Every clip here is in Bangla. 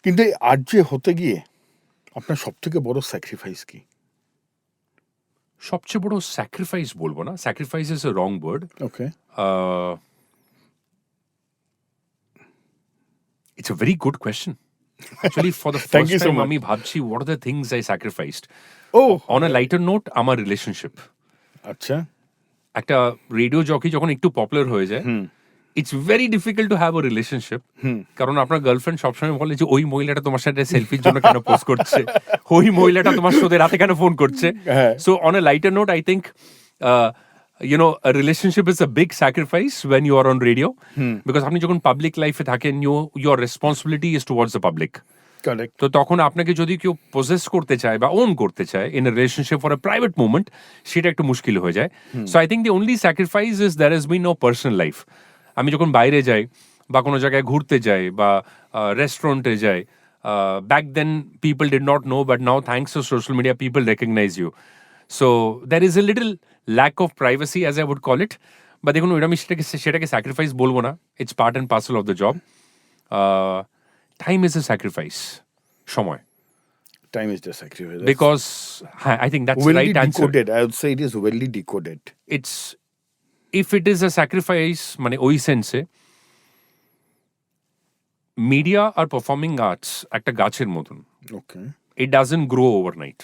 কিন্তু এই আরজে হতে গিয়ে আপনার সবথেকে বড় স্যাক্রিফাইস কি? সবচেয়ে বড় স্যাক্রিফাইস বলবো না, sacrifice is a wrong word. Okay. It's a very good question. Actually, for the Thank first you so time, much. আমি ভাবছি what are the things I sacrificed. Oh, On a lighter note, আমার রিলেশনশিপ। আচ্ছা। একটা রেডিও জকি যখন একটু পপুলার হয়ে যায়, it's very difficult to have a relationship. কারণ আপনার গার্লফ্রেন্ড সবসময় বলে যে ওই মহিলাটা তোমার সাথে সেলফির জন্য কেন পোস্ট করছে, ওই মহিলাটা তোমার সাথে রাতে কেন ফোন করছে। হ্যাঁ। So on a lighter note, I think a relationship is a big sacrifice when you are on radio, because আপনি যখন পাবলিক লাইফে থাকেন, your responsibility is towards the public. Correct. তো তখন আপনাকে যদি কেউ পজেস করতে চায় বা ওন করতে চায় in a relationship for a private movement, সেটা একটু মুশকিল হয়ে যায়। So I think the only sacrifice is there is been no personal life. আমি যখন বাইরে যাই বা কোনো জায়গায় ঘুরতে যাই বা রেস্টুরেন্টে যাই, back then people did not know, but now thanks to social media people recognise you. So there is a little lack of privacy as I would call it. বা দেখুন, আমি সেটাকে স্যাক্রিফাইস বলবো না, it's part and parcel of the job. Time is a sacrifice, সময়। Time is the sacrifice. Because I think that's the Well right answer. decoded. I would say it is well decoded. It's, if it is a sacrifice, মানে ওই সেন্সে মিডিয়া আর পারফর্মিং আর্টস একটা গাছের মতন, Okay. It doesn't grow overnight.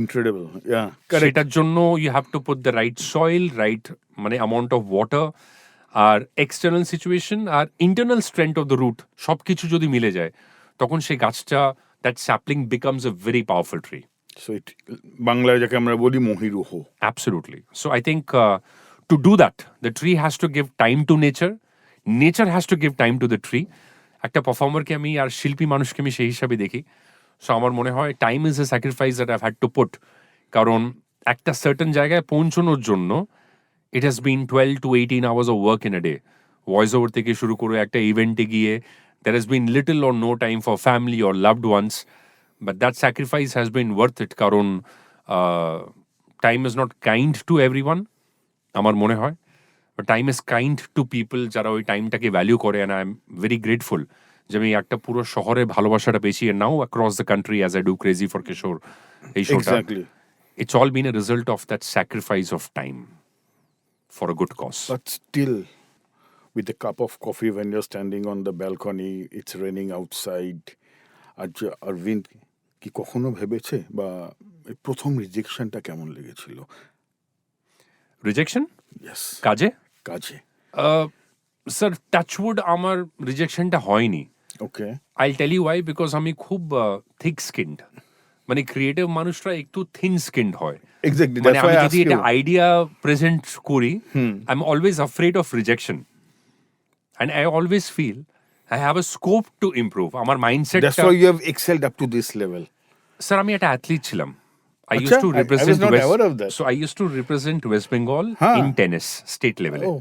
Incredible. Yeah. Correct. সেটার জন্য you have to put the right soil, right মানে অ্যামাউন্ট অফ ওয়াটার, আর এক্সটার্নাল সিচুয়েশন আর internal strength of the root, সব কিছু যদি মিলে যায়, তখন সেই গাছটা, that sapling becomes a very powerful tree. So it বাংলায় যাকে আমরা বলি মহিরুহ। Absolutely. So I think to do that, the tree has to give time to nature. Nature has to give time to the tree. একটা পারফর্মারকে আমি আর শিল্পী মানুষকে আমি সেই হিসাবে দেখি। সো আমার মনে হয় time is a sacrifice that I had to put. কারণ একটা সার্টেন জায়গায় পৌঁছানোর জন্য it has been 12 to 18 hours of work in a day. Voice over থেকে শুরু করে একটা ইভেন্টে গিয়ে there has been little or no time for family or loved ones. But that sacrifice has been worth it, কারণ time is not kind to everyone, আমার মনে হয়, but time is kind to people যারা ওই টাইমটাকে ভ্যালিউ করে, and I am very grateful যে আমি একটা পুরো শহরে ভালোবাসাটা পেয়েছি, and now across the country as I do Crazy for Kishore, এই শোটা, Exactly. it's all been a result of that sacrifice of time for a good cause. But still, with a cup of coffee when you're standing on the balcony, it's raining outside. Aurobindo কি কখনো ভেবেছে বা এই প্রথম রিজেকশনটা কেমন লেগেছিল? রিজেকশন ইয়েস, কাজে, কাজে। স্যার টাচউড আমার রিজেকশনটা হয়নি। ওকে। I'll tell you why, because আমি খুব thick skinned, মানে ক্রিয়েটিভ মানুষরা একটু থিন স্কিন্ড হয়। এক্স্যাক্টলি, মানে দ্যাটস আমি হোয়াই আই যদি আস্কড এটা ইউ। আইডিয়া প্রেজেন্ট করি, I am always afraid of rejection, and I always feel I have a scope to improve. আমার দ্যাটস মাইন্ডসেটটা, why you have excelled up to this level. Sir আমি একটা অ্যাথলিট ছিলাম। I আচ্ছা, used to I was represent not aware of that. So I used to represent West Bengal Huh. in tennis state level. Oh.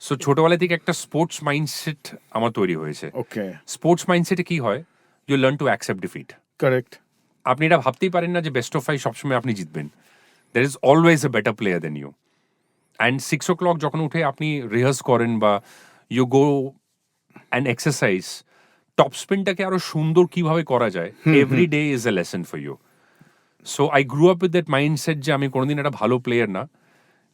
So ছোটবেলা থেকে একটা স্পোর্টস মাইন্ডসেট আমার তৈরি হয়েছে। ওকে। স্পোর্টস মাইন্ডসেটে কি হয়, you learn to accept defeat. Correct. আপনি এটা ভাবতেই পারেন না যে বেস্ট অফ 5 সবসময় আপনি জিতবেন। There is always a better player than you. And 6 o'clock যখন উঠে আপনি রিহার্স করেন বা you go and exercise, top স্পিনটাকে আরো সুন্দর কিভাবে করা যায়, every day is a lesson for you. So I grew up with that mindset যে আমি কোনোদিন একটা ভালো প্লেয়ার না।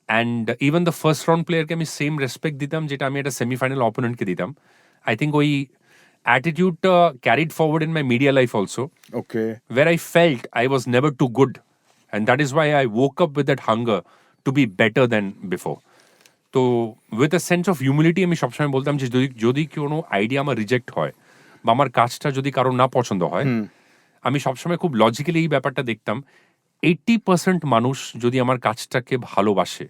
And even the first round প্লেয়ারকে আমি সেম রেসপেক্ট দিতাম যেটা আমি একটা সেমিফাইনাল অপোনেন্টকে দিতাম। আই থিঙ্ক ওই অ্যাটিটিউডটা carried forward in my media life also, okay. where I felt I was never too good. And that is why I woke up with that hunger to be better than before. তো with a sense of humility আমি সবসময় বলতাম যে যদি কোনো আইডিয়া আমার রিজেক্ট হয় বা আমার কাজটা যদি কারোর না পছন্দ হয়, আমি সবসময় খুব লজিক্যালি এই ব্যাপারটা দেখতাম, 80% মানুষ যদি আমার কাজটাকে ভালোবাসে,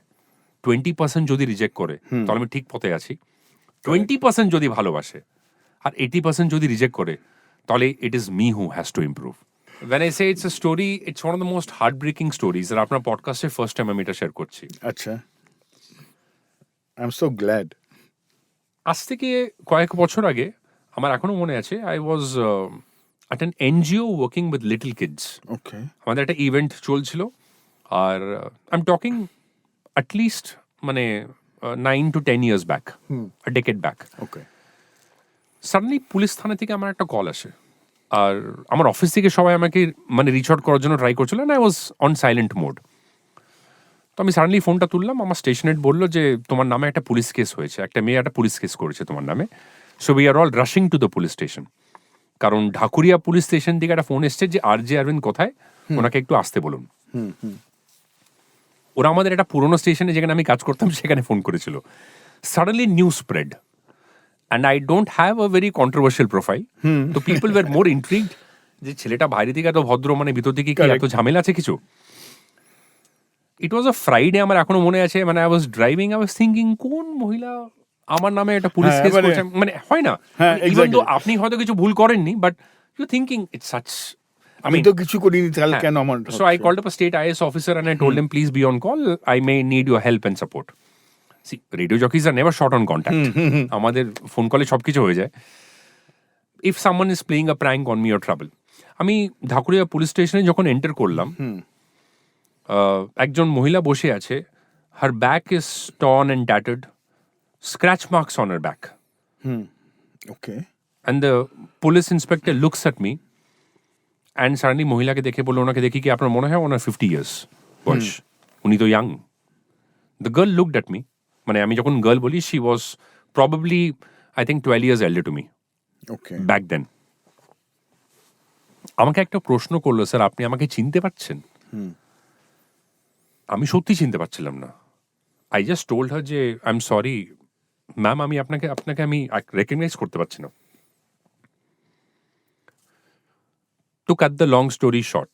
20% যদি রিজেক্ট করে, তাহলে আমি ঠিক পথে আছি। 20% যদি ভালোবাসে আর 80% যদি রিজেক্ট করে, তাহলে it is me who has to improve. When I say it's a story, it's one of the most heartbreaking stories. আর আপনার পডকাস্টে ফার্স্ট টাইম আমি এটা শেয়ার করছি। আচ্ছা, আই এম সো গ্ল্যাড। আজ থেকে কয়েক বছর আগে, আমার এখনো মনে আছে, I was at an NGO working with little kids. Okay. আমাদের একটা ইভেন্ট চলছিল, আর আই এম টকিং অ্যাটলিস্ট মানে 9 to 10 years back, a decade back. Okay. Suddenly police থানা থেকে আমার একটা কল আসে, আর আমার অফিস থেকে সবাই আমাকে মানে রিচ আউট করার জন্য ট্রাই করছিল, I was on silent mode. তো আমি সাডেনলি ফোনটা তুললাম, আমার স্টেশনেট বললো যে তোমার নামে একটা পুলিশ কেস হয়েছে, একটা মেয়ে একটা পুলিশ কেস করেছে তোমার নামে। So we R all rushing to the police station. কারণ ঢাকুরিয়া পুলিশ স্টেশন থেকে একটা ফোন এসছে যে RJ অরবিন্দ কোথায়, ওনাকে একটু আসতে বলুন। ওরা আমাদের একটা পুরোনো স্টেশনে যেখানে আমি কাজ করতাম সেখানে ফোন করেছিল। Suddenly news spread, and I don't have a very controversial profile. তো পিপল ওয়ার মোর ইন্ট্রিগড যে ছেলেটা বাইরে থেকে এত ভদ্র, মানে ভিতর থেকে কি এত ঝামেলা আছে কিছু। ইট ওয়াজ আ ফ্রাইডে, আমার এখনো মনে আছে, মানে I was driving, I was thinking কোন মহিলা আমার নামে একটা পুলিশ কেস করেছে, মানে হয় না, ইভেন দো আপনি হয়তো কিছু ভুল করেননি, but you thinking it's such, আমি তো কিছু করিনি, তাহলে কেন আমার। So I called up a state IAS officer and I told him, please be on call. I may need your help and support. See, radio jockeys are never short on contact. আমাদের ফোন কলে সবকিছু হয়ে যায়। If someone is playing a prank on me or trouble. আমি ঢাকুরিয়া পুলিশ স্টেশনে যখন এন্টার করলাম, একজন মহিলা বসে আছে, her back is torn and tattered, scratch marks on her back. Okay. And the police inspector looks at me and suddenly মহিলাকে দেখে বললো, ওনাকে দেখি কি আপনার মনে হয় ওনার 50 years বয়স, উনি তো young. The girl looked at me, মানে আমি যখন গার্ল বলি, she was probably I think 12 years elder to me okay. Back then. আমাকে একটা প্রশ্ন করলো, স্যার আপনি আমাকে চিনতে পারছেন? আমি সত্যি চিনতে পারছিলাম না। আই জাস্ট টোল্ড হার যে আই এম সরি ম্যাম, আমি আপনাকে আমি রেকগনাইজ করতে পারছি না। Two cut the long story short,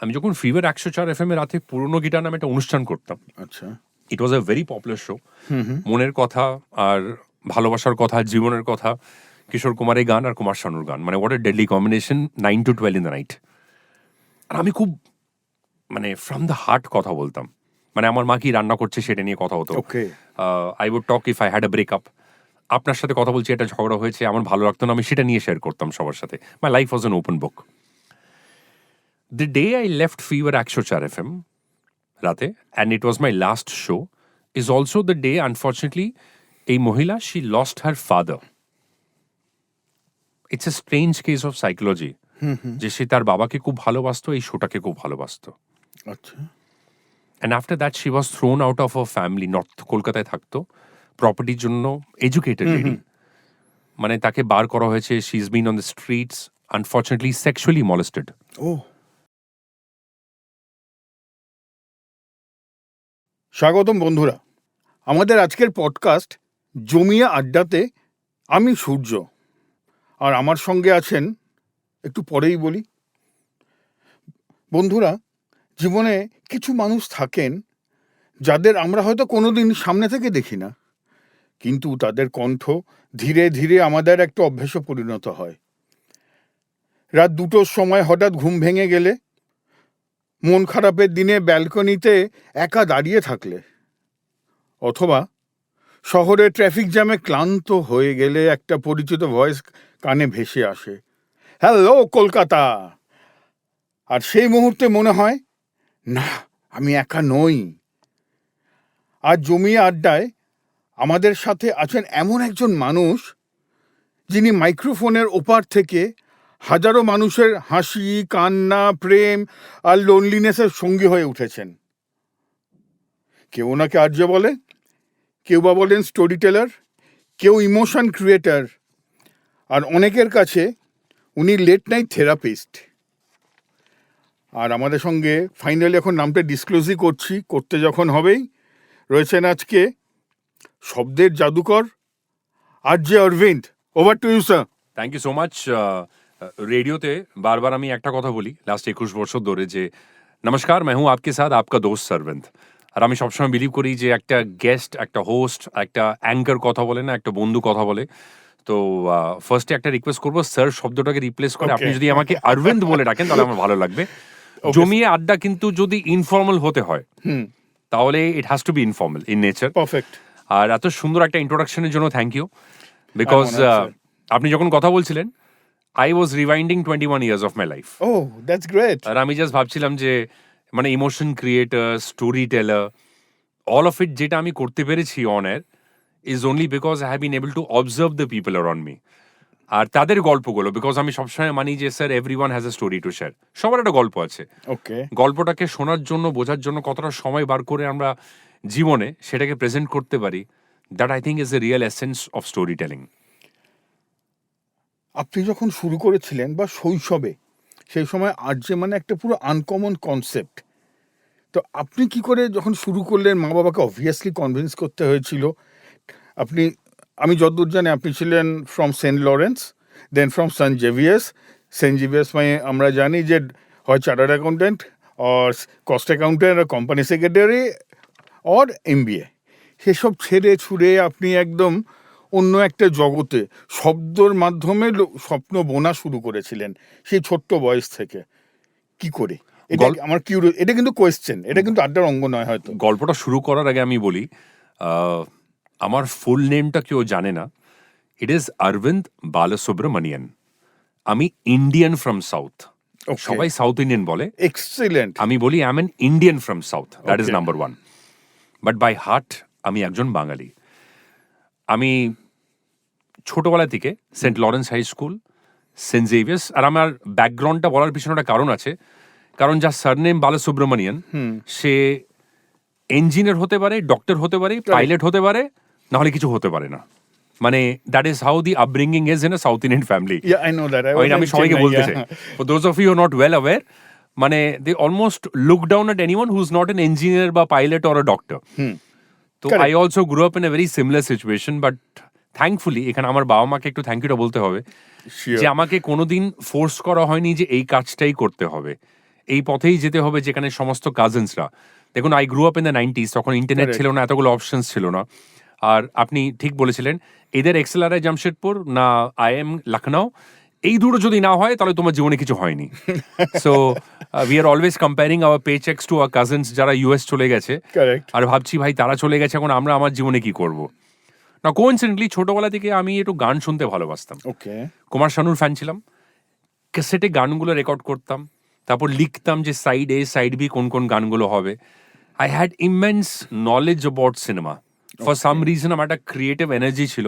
আমি যখন ফিভার 104 FM এ রাতে পুরনো গিটার নামে একটা অনুষ্ঠান করতাম, আচ্ছা, ইট was a very popular show. মনের কথা আর ভালোবাসার কথা, জীবনের কথা, কিশোর কুমারের গান আর কুমার শানুর গান, মানে what a deadly combination, 9 to 12 in the night. আর আমি খুব মানে ফ্রম দ্য হার্ট কথা বলতাম, মানে আমার মা কি রান্না করছে সেটা নিয়ে কথা হতো। I would talk if I had a breakup, আপনার সাথে কথা বলছি, এটা ঝগড়া হয়েছে, আমার ভালো লাগতো না, আমি সেটা নিয়ে শেয়ার করতাম সবার সাথে। My life was an open book. The day I left Fever 104 FM, Rate, and it was my last show, is also the day, unfortunately, a Mohila, she lost her father. It's a strange case of psychology. যে সে তার বাবাকে খুব ভালোবাসতো, এই শোটাকে খুব ভালোবাসতো। আচ্ছা। And after that, she was thrown out of her family. North কলকাতায় থাকতো, প্রপার্টির জন্য, এডুকেটেড লেডি, মানে তাকে বার করা হয়েছে। She is been on the streets, unfortunately sexually molested. ও, স্বাগতম বন্ধুরা আমাদের আজকের পডকাস্ট জমিয়া আড্ডাতে। আমি সূর্য, আর আমার সঙ্গে আছেন, একটু পরেই বলি। বন্ধুরা, জীবনে কিছু মানুষ থাকেন যাদের আমরা হয়তো কোনোদিন সামনে থেকে দেখি না, কিন্তু তাদের কণ্ঠ ধীরে ধীরে আমাদের একটা অভ্যাসে পরিণত হয়। রাত 2টোর সময় হঠাৎ ঘুম ভেঙে গেলে, মন খারাপের দিনে ব্যালকনিতে একা দাঁড়িয়ে থাকলে, অথবা শহরের ট্রাফিক জ্যামে ক্লান্ত হয়ে গেলে একটা পরিচিত ভয়েস কানে ভেসে আসে, হ্যালো কলকাতা। আর সেই মুহূর্তে মনে হয়, না, আমি একা নই। আর জমিয়া আড্ডায় আমাদের সাথে আছেন এমন একজন মানুষ, যিনি মাইক্রোফোনের ওপার থেকে হাজারো মানুষের হাসি, কান্না, প্রেম আর লোনলিনেসের সঙ্গী হয়ে উঠেছেন। কেউ ওনাকে আর্য বলে, কেউ বা বলেন স্টোরি টেলার, কেউ ইমোশন ক্রিয়েটার, আর অনেকের কাছে উনি লেট নাইট থেরাপিস্ট। আর আমাদের সঙ্গে ফাইনালি এখন নামটা ডিসক্লোজই করতে যখন হবেই, রয়েছেন আজকে শব্দের জাদুকর RJ Arvind. Over to you sir. Thank you so much. রেডিওতে বারবার আমি একটা কথা বলি লাস্ট 21 বছর ধরে, যে নমস্কার, मैं हूं आपके साथ आपका दोस्त सरविंद। আর আমি সবসময় বিলিভ করি যে একটা গেস্ট, একটা হোস্ট, একটা অ্যাঙ্কার কথা বলে না, একটা বন্ধু কথা বলে। তো ফার্স্টে একটা রিকোয়েস্ট করবো, স্যার শব্দটাকে রিপ্লেস করে আপনি যদি আমাকে অরবিন্দ বলে ডাকেন তাহলে আমার ভালো লাগবে। জমিয়ে আড্ডা কিন্তু যদি ইনফর্মাল হতে হয় তাহলে it has to be informal in nature. Perfect. আর এত সুন্দর একটা ইন্ট্রোডাকশনের জন্য থ্যাংক ইউ, বিকজ আপনি যখন কথা বলছিলেন, I was rewinding 21 years of my life. Oh, that's great. আর আমি জাস্ট ভাবছিলাম যে মানে emotion creator, story teller, all of it যেটা আমি করতে পেরেছি on air is only because I have been able to observe the people around me. আর তাদের গল্পগুলো, বিকজ আমি সবসময় মানি যে sir everyone has a story to share, সবার একটা গল্প আছে। ওকে, গল্পটাকে শোনার জন্য, বোঝার জন্য কতটা সময় বার করে আমরা জীবনে সেটাকে প্রেজেন্ট করতে পারি, that I think is the real essence of story telling. আপনি যখন শুরু করেছিলেন বা শৈশবে, সেই সময় আর যে মানে একটা পুরো আনকমন কনসেপ্ট, তো আপনি কি করে যখন শুরু করলেন, মা বাবাকে অবভিয়াসলি কনভিন্স করতে হয়েছিল। আপনি, আমি যতদূর জানি আপনি ছিলেন from Saint Lawrence, then from Saint Xavier's মানে আমরা জানি যে হয় chartered accountant or cost accountant আর কোম্পানি সেক্রেটারি অর MBA। সেসব ছেড়ে ছুড়ে আপনি একদম অন্য একটা জগতে শব্দর মাধ্যমে স্বপ্ন বোনা শুরু করেছিলেন সেই ছোট্ট বয়স থেকে। কি করে? এটা আমার এটা কিন্তু কোয়েশ্চেন, এটা কিন্তু আড্ডার অঙ্গ নয় হয়তো। গল্পটা শুরু করার আগে আমি বলি, আমার ফুল নেমটা কেউ জানে না। It is Arvind Balasubramanian. আমি ইন্ডিয়ান ফ্রম সাউথ। সবাই সাউথ ইন্ডিয়ান বলে, এক্সিলেন্ট। আমি বলি I am an Indian from south, that is Okay. Number one. But by heart আমি একজন বাঙালি। আমি ছোটবেলা থেকে saint Lawrence high school, saint Xavier's, আর আমার ব্যাকগ্রাউন্ডটা বলার পিছনে একটা কারণ আছে। কারণ যার সারনেম বালাসুব্রমণিয়ান, সে ইঞ্জিনিয়ার হতে পারে, ডক্টর হতে পারে, পাইলট হতে পারে, নাহলে কিছু হতে পারে না। মানে that is how the upbringing is in a south Indian family. Yeah, I know that. I was আমি in সবাইকে Chennai, বলতে yeah. চাই, for those of you not well aware, মানে they almost look down at anyone who is not an engineer বা পাইলট অর আ ডক্টর। তো Correct. I also grow up in a very similar situation, but thankfully এখানে আমার বাবা মাকে একটু থ্যাংক ইউটা বলতে হবে Sure. যে আমাকে কোনোদিন ফোর্স করা হয়নি যে এই কাজটাই করতে হবে, এই পথেই যেতে হবে, যেখানে সমস্ত কাজিনসরা, দেখুন I grew up in the 90s, তখন ইন্টারনেট Correct. ছিল না, এতগুলো অপশনস ছিল না। আর আপনি ঠিক বলেছিলেন, এদের এক্সেলআরআই জামশেদপুর না IIM লখনৌ, এই দুটো যদি না হয় তাহলে তোমার জীবনে কিছু হয়নি। So we are always comparing our pay checks to our cousins যারা US চলে গেছে, Correct. আর ভাবছি ভাই তারা চলে গেছে, এখন আমরা আমার জীবনে কি করব। না কোইন্সিডেন্টলি ছোটবেলা থেকে আমি একটু গান শুনতে ভালোবাসতাম, Okay. কুমার শানুর ফ্যান ছিলাম, ক্যাসেটে গানগুলো রেকর্ড করতাম, তারপর লিখতাম যে সাইড A সাইড B কোন কোন গানগুলো হবে। I had immense knowledge about cinema. For some reason আমার একটা ক্রিয়েটিভ এনার্জি ছিল।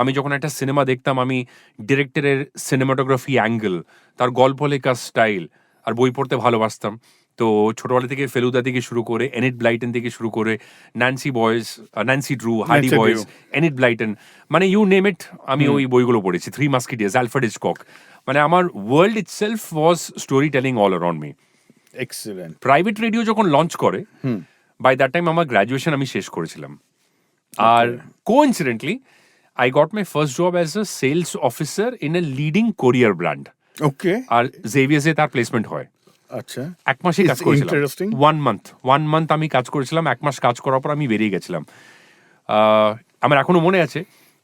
আমি যখন একটা সিনেমা দেখতাম, আমি ডিরেক্টরের সিনেমাটোগ্রাফি অ্যাঙ্গেল, তার গল্প লেখার স্টাইল আর বই পড়তে ভালোবাসতাম। তো ছোটবেলা থেকে ফেলুদা থেকে শুরু করে, এনিট ব্লাইটন থেকে শুরু করে, Nancy Drew, Hardy Nancy boys, Drew. Enid Blyton, মানে ইউ নেম ইট, আমি ওই বইগুলো পড়েছি। 3 মাস্কেটিয়ার্স, অ্যালফ্রেড হিচকক, মানে আমার world itself was story telling all around me. Excellent. Private radio যখন লঞ্চ করে, বাই দ্যাট টাইম আমার গ্র্যাজুয়েশন আমি শেষ করেছিলাম। আর coincidentally I got my first job as a sales officer in a leading courier brand. Okay. আর জেভিয়ার্সে তার প্লেসমেন্ট হয়। আচ্ছা। 1 মাসই কাজ It's করেছিলাম। interesting. 1 মান্থ আমি কাজ করেছিলাম। 1 মাস কাজ করার পর আমি বেরিয়ে গেছিলাম। আমার এখনো মনে আছে,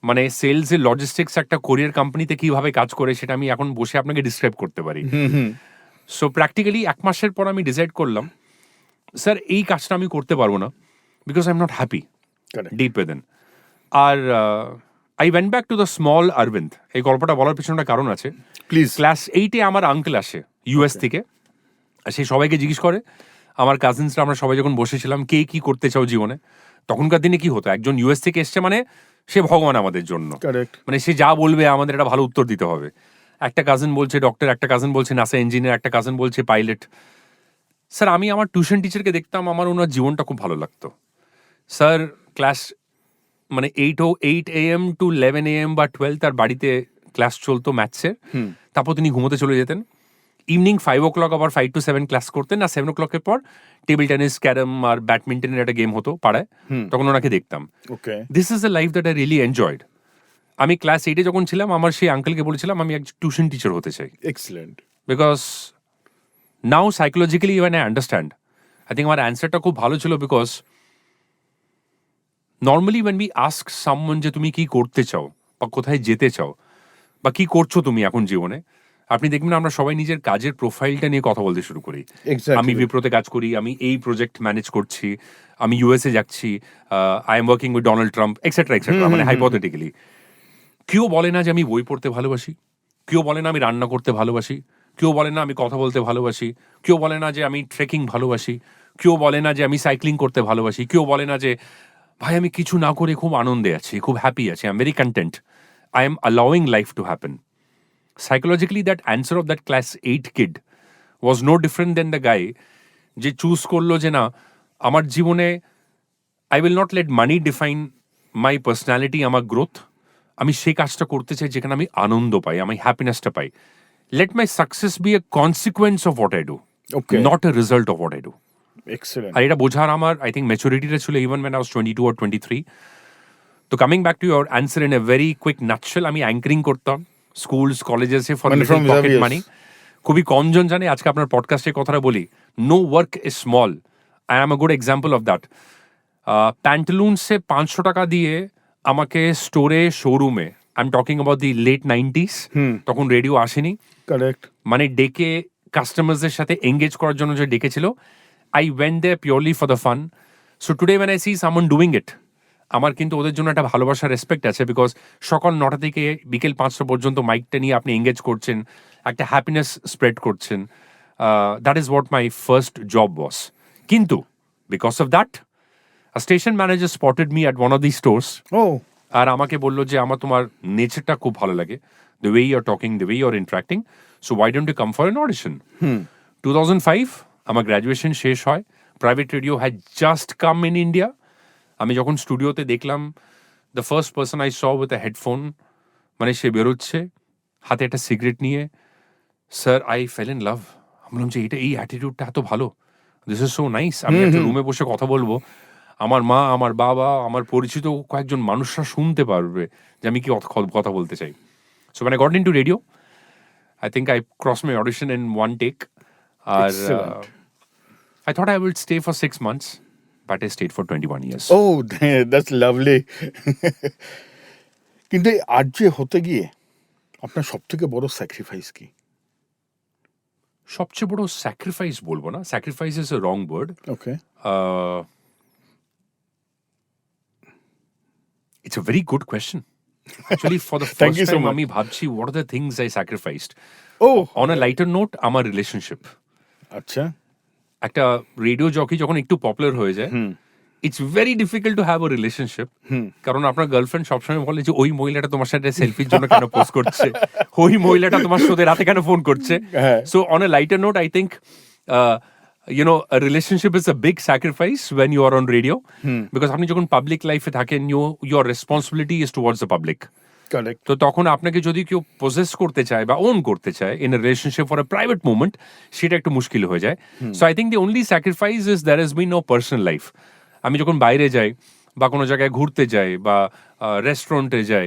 মানে সেলসের লজিস্টিক্স একটা কোরিয়ার কোম্পানিতে কিভাবে কাজ করে সেটা আমি এখন বসে আপনাকে ডিসক্রাইব করতে পারি। সো প্র্যাকটিক্যালি 1 মাসের পর আমি ডিসাইড করলাম, স্যার এই কাজটা আমি করতে পারবো না, because I am not happy Correct. Deep within. আর I went back to the small Arvind. এই গল্পটা বলার পিছনে একটা কারণ আছে। Please. ক্লাস 8-এ আমার আঙ্কেল আসে US থেকে, আর সে সবাইকে জিজ্ঞেস করে, আমার কাজিনসরা আমরা সবাই যখন বসেছিলাম, কে কি করতে চাও জীবনে। তখনকার দিনে কি হতো, একজন US থেকে এসছে মানে সে ভগবান আমাদের জন্য, Correct. মানে সে যা বলবে আমাদের একটা ভালো উত্তর দিতে হবে। একটা কাজিন বলছে ডক্টর, একটা কাজিন বলছে নাসা ইঞ্জিনিয়ার, একটা কাজিন বলছে পাইলট। স্যার আমি আমার টিউশন টিচারকে দেখতাম, আমার ওনার জীবনটা খুব ভালো লাগতো। স্যার ক্লাস মানে 8 AM টু 11 AM বা 12 তার বাড়িতে ক্লাস চলতো ম্যাথসের, তারপর তিনি ঘুমোতে চলে যেতেন। ইভিনিং 5 o'clock আবার 5 to 7 ক্লাস করতেন, আর 7 o'clock-এর পর টেবিল টেনিস, ক্যারাম আর ব্যাডমিন্টনের একটা গেম হতো পাড়ায়, তখন ওনাকে দেখতাম। Okay. This is the life that I really enjoyed. আমি ক্লাস 8-এ যখন ছিলাম, আমার সেই আঙ্কেলকে বলেছিলাম আমি একজন টিউশন টিচার হতে চাই, Excellent. Because now psychologically even I understand. I think আমার অ্যান্সারটা খুব ভালো ছিল, because normally when we ask someone যে তুমি কি করতে চাও বা কোথায় যেতে চাও বা কি করছো তুমি এখন জীবনে, আপনি দেখবেন আমরা সবাই নিজের কাজের প্রোফাইলটা নিয়ে কথা বলতে শুরু করি। Exactly. আমি বিপ্রোতে কাজ করি, আমি এই প্রজেক্ট ম্যানেজ করছি, আমি USA যাচ্ছি, I am working with Donald Trump, etcetera etcetera, মানে হাইপোথেটিক্যালি। কেউ বলে না যে আমি বই পড়তে ভালোবাসি, কেউ বলে না আমি রান্না করতে ভালোবাসি, কেউ বলে না আমি কথা বলতে ভালোবাসি, কেউ বলে না যে আমি ট্রেকিং ভালোবাসি, কেউ বলে না যে আমি সাইক্লিং করতে ভালোবাসি, কেউ বলে না যে ভাই আমি কিছু না করে খুব আনন্দে আছি, খুব হ্যাপি আছি, I am very content, I am allowing life to happen. Psychologically, that answer of that class 8 kid was no different than the guy যে চুজ করলো যে না আমার জীবনে I will not late money define my personality আমার গ্রোথ আমি সেই কাজটা করতে চাই যেখানে আমি আনন্দ পাই আমি হ্যাপিনেসটা পাই let my success be a consequence of what I do Okay. Not a result of what I do Excellent. আর এটা বোঝার আমার আই থিঙ্ক ম্যাচুরিটিটা ছিল even when I was 22 or 23 তো coming back to your answer in a very quick nutshell আমি অ্যাঙ্কারিং করতাম স্কুলস কলেজেসে ফর মানে from পকেট Xavier's. মানি খুবই কমজন জানে আজকে আপনার পডকাস্টের কথাটা বলি no work is small I am a good example of that প্যান্টালুন্সে 500 টাকা দিয়ে আমাকে স্টোরে শোরুমে I am talking about the late 90s তখন রেডিও আসেনি Correct. মানে ডেকে কাস্টমার্সদের সাথে এঙ্গেজ করার জন্য যে ডেকেছিল I went there purely for the fun so today when I see someone doing it আমার কিন্তু ওদের জন্য একটা ভালোবাসার রেসপেক্ট আছে বিকজ সকাল 9টা থেকে বিকেল 5টা পর্যন্ত মাইকটা নিয়ে আপনি এঙ্গেজ করছেন একটা হ্যাপিনেস স্প্রেড করছেন that is what my first job was কিন্তু because of that station manager spotted me at one of the stores Oh, আর আমাকে বললো যে আমার তোমার নেচারটা খুব ভালো লাগে the way your talking the way your interacting so why don't you come for an audition 2005 আমার গ্র্যাজুয়েশন শেষ হয় private radio had just come in India আমি যখন স্টুডিওতে দেখলাম the first person I saw with a headphone মানে সে বেরোচ্ছে হাতে একটা সিগারেট নিয়ে sir I fail in love আমি বললাম যে এটা এই অ্যাটিটিউডটা এত ভালো দিস ইজ সো নাইস আমি একটা রুমে বসে কথা বলবো আমার মা আমার বাবা আমার পরিচিত কয়েকজন মানুষরা শুনতে পারবে যে আমি কি কথা বলতে চাই সো মানে got in two radio I think I crossed my audition in one take. Excellent. I thought I would stay for 6 months, but I stayed for 21 years. oh, that's lovely. কিন্তু এই আরজে হতে গিয়ে আপনার সব থেকে বড় স্যাক্রিফাইস কি? সবচেয়ে বড় স্যাক্রিফাইস বলবো না, sacrifice is a wrong word. Okay. It's a very good question. Actually, for the Thank first you so time, much. আমি ভাবছি what are the things I sacrificed. Oh, On a lighter note, আমার রিলেশনশিপ। আচ্ছা। একটা রেডিও জকি যখন একটু পপুলার হয়ে যায় it's very difficult to have a relationship কারণ আপনার গার্লফ্রেন্ড সবসময় বলে যে ওই মহিলাটা তোমার সাথে সেলফির জন্য কেন পোস্ট করছে ওই মহিলাটা তোমার সাথে রাতে কেন ফোন করছে হ্যাঁ। So on a lighter note I think you know a relationship is a big sacrifice when you are on radio because আপনি যখন পাবলিক লাইফে থাকেন your responsibility is towards the public correct. তো তখন আপনাকে যদি কেউ পজেস করতে চায় বা ওন করতে চায় in a relationship for a private movement সেটা একটু মুশকিল হয়ে যায় so I think the only sacrifice is there is be no personal life আমি যখন বাইরে যাই বা কোনো জায়গায় ঘুরতে যাই বা রেস্টুরেন্টে যাই